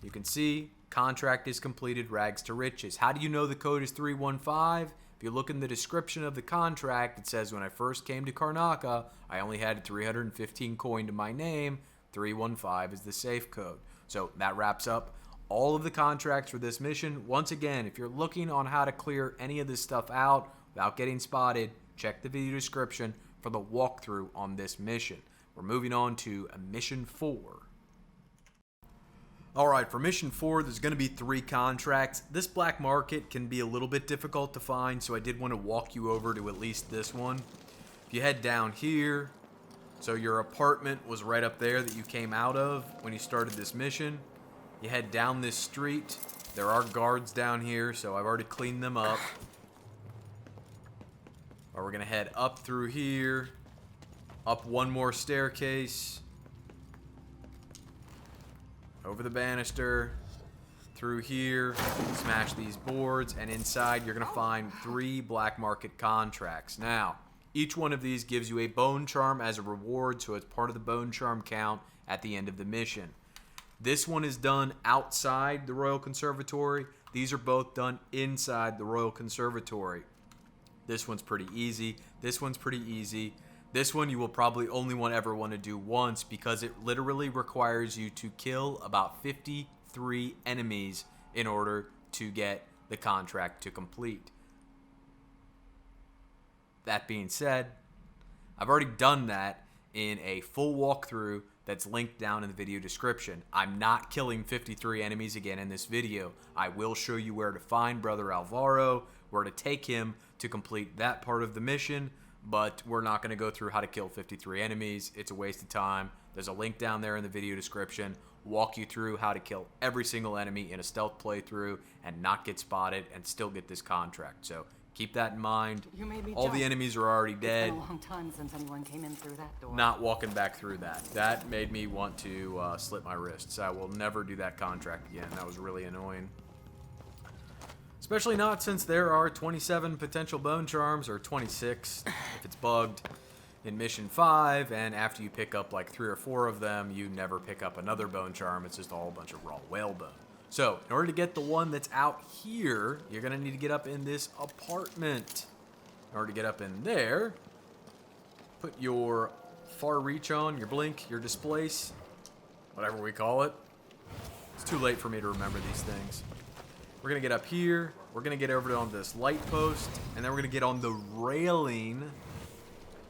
You can see, contract is completed, rags to riches. How do you know the code is 315? If you look in the description of the contract, it says when I first came to Karnaca, I only had 315 coin to my name. 315 is the safe code. So that wraps up all of the contracts for this mission. Once again, if you're looking on how to clear any of this stuff out without getting spotted, check the video description for the walkthrough on this mission. We're moving on to mission 4. Alright, for mission 4, there's going to be 3 contracts. This black market can be a little bit difficult to find, so I did want to walk you over to at least this one. If you head down here, so your apartment was right up there that you came out of when you started this mission. You head down this street. There are guards down here, so I've already cleaned them up. Or we're going to head up through here, up one more staircase, over the banister, through here, smash these boards, and inside you're going to find 3 black market contracts. Now, each one of these gives you a bone charm as a reward, so it's part of the bone charm count at the end of the mission. This one is done outside the Royal Conservatory. These are both done inside the Royal Conservatory. This one's pretty easy. This one's pretty easy. This one you will probably only ever want to do once because it literally requires you to kill about 53 enemies in order to get the contract to complete. That being said, I've already done that in a full walkthrough that's linked down in the video description. I'm not killing 53 enemies again in this video. I will show you where to find Brother Alvaro, where to take him to complete that part of the mission, but we're not going to go through how to kill 53 enemies. It's a waste of time. There's a link down there in the video description. Walk you through how to kill every single enemy in a stealth playthrough and not get spotted and still get this contract. So keep that in mind. You made me All jump. the enemies are already dead. It's been a long time since anyone came in through that door. Not walking back through that. That made me want to slit my wrists. I will never do that contract again. That was really annoying. Especially not since there are 27 potential bone charms, or 26 if it's bugged, in Mission 5, and after you pick up like 3 or 4 of them, you never pick up another bone charm. It's just all a bunch of raw whalebone. So, in order to get the one that's out here, you're going to need to get up in this apartment. In order to get up in there, put your far reach on, your blink, your displace, whatever we call it. It's too late for me to remember these things. We're going to get up here, we're going to get over on this light post, and then we're going to get on the railing,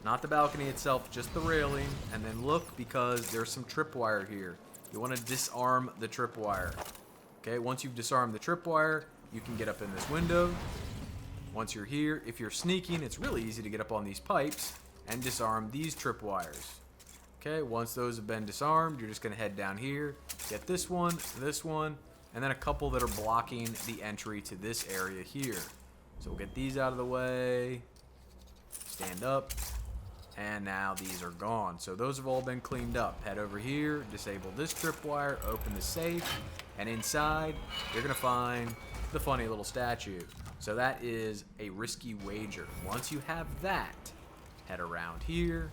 not the balcony itself, just the railing, and then look, because there's some tripwire here. You want to disarm the tripwire. Okay, once you've disarmed the tripwire, you can get up in this window. Once you're here, if you're sneaking, it's really easy to get up on these pipes and disarm these tripwires. Okay, once those have been disarmed, you're just going to head down here, get this one, and then a couple that are blocking the entry to this area here. So we'll get these out of the way, stand up, and now these are gone. So those have all been cleaned up. Head over here, disable this tripwire, open the safe, and inside you're going to find the funny little statue. So that is a risky wager. Once you have that, head around here,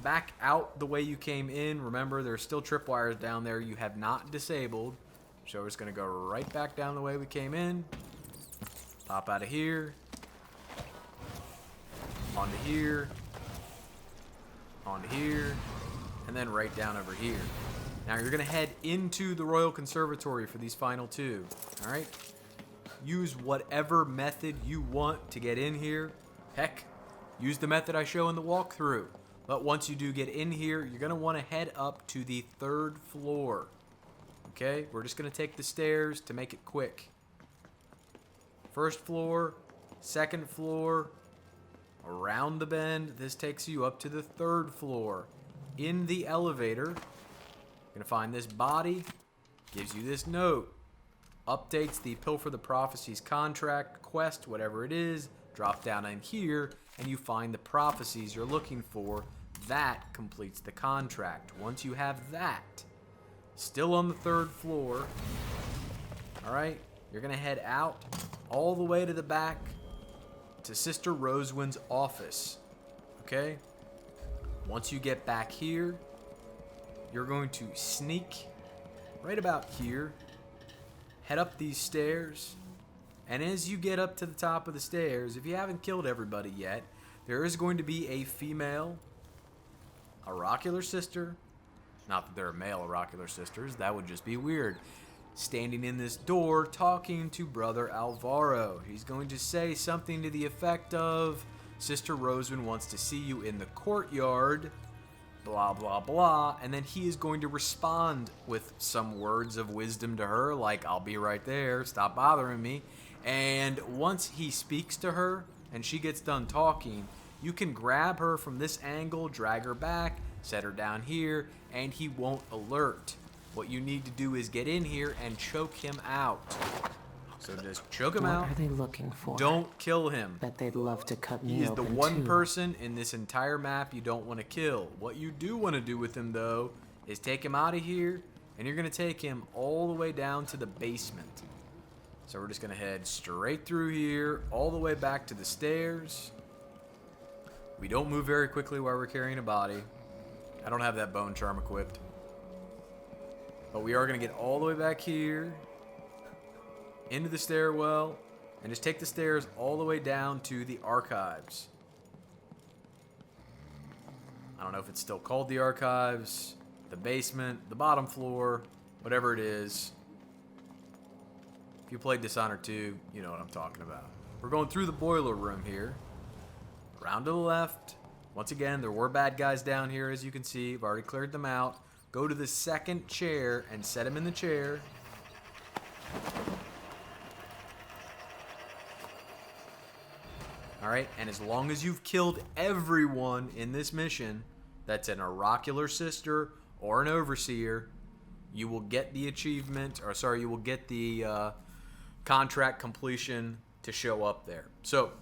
back out the way you came in. Remember, there's still tripwires down there you have not disabled. So we're just going to go right back down the way we came in. Pop out of here. Onto here. Onto here. And then right down over here. Now you're going to head into the Royal Conservatory for these final 2. Alright? Use whatever method you want to get in here. Heck, use the method I show in the walkthrough. But once you do get in here, you're going to want to head up to the 3rd floor. Okay? We're just going to take the stairs to make it quick. 1st floor, 2nd floor, around the bend. This takes you up to the 3rd floor. In the elevator, you're going to find this body. Gives you this note. Updates the Pilfer the Prophecies contract, quest, whatever it is. Drop down in here, and you find the prophecies you're looking for. That completes the contract. Once you have that, still on the 3rd floor, alright, you're going to head out all the way to the back to Sister Rosewin's office. Okay? Once you get back here, you're going to sneak right about here, head up these stairs, and as you get up to the top of the stairs, if you haven't killed everybody yet, there is going to be a female oracular sister. Not that there are male oracular sisters, that would just be weird. Standing in this door talking to Brother Alvaro. He's going to say something to the effect of, Sister Rosewin wants to see you in the courtyard, blah blah blah, and then he is going to respond with some words of wisdom to her, like, I'll be right there, stop bothering me. And once he speaks to her and she gets done talking, you can grab her from this angle, drag her back, set her down here, and he won't alert. What you need to do is get in here and choke him out. So just choke him out. What are they looking for? Don't kill him. Bet they'd love to cut me He's open the one too. person in this entire map you don't want to kill. What you do want to do with him, though, is take him out of here, and you're going to take him all the way down to the basement. So we're just going to head straight through here, all the way back to the stairs. We don't move very quickly while we're carrying a body. I don't have that bone charm equipped. But we are going to get all the way back here, into the stairwell, and just take the stairs all the way down to the archives. I don't know if it's still called the archives, the basement, the bottom floor, whatever it is. If you played Dishonored 2, you know what I'm talking about. We're going through the boiler room here. Around to the left. Once again, there were bad guys down here, as you can see. I've already cleared them out. Go to the second chair and set him in the chair. Alright, and as long as you've killed everyone in this mission that's an oracular sister or an overseer, you will get the achievement, or sorry, you will get the contract completion to show up there. So,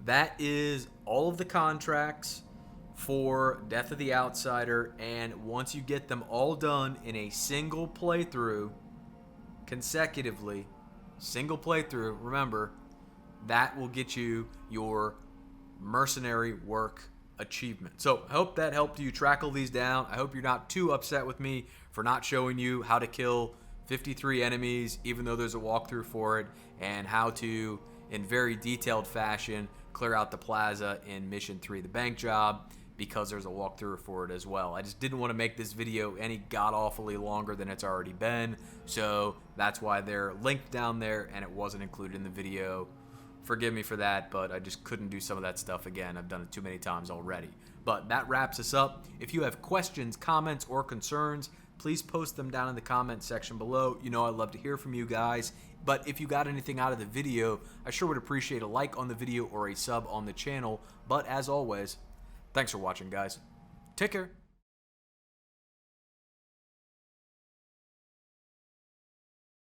that is all of the contracts for Death of the Outsider, and once you get them all done in a single playthrough, consecutively, single playthrough, remember, that will get you your Mercenary Work achievement. So I hope that helped you track all these down. I hope you're not too upset with me for not showing you how to kill 53 enemies, even though there's a walkthrough for it, and how to, in very detailed fashion, clear out the plaza in Mission 3, the bank job, because there's a walkthrough for it as well. I just didn't want to make this video any god-awfully longer than it's already been, so that's why they're linked down there and it wasn't included in the video. Forgive me for that, but I just couldn't do some of that stuff again. I've done it too many times already. But that wraps us up. If you have questions, comments, or concerns, please post them down in the comment section below. You know I love to hear from you guys. But if you got anything out of the video, I sure would appreciate a like on the video or a sub on the channel. But as always, thanks for watching, guys. Take care.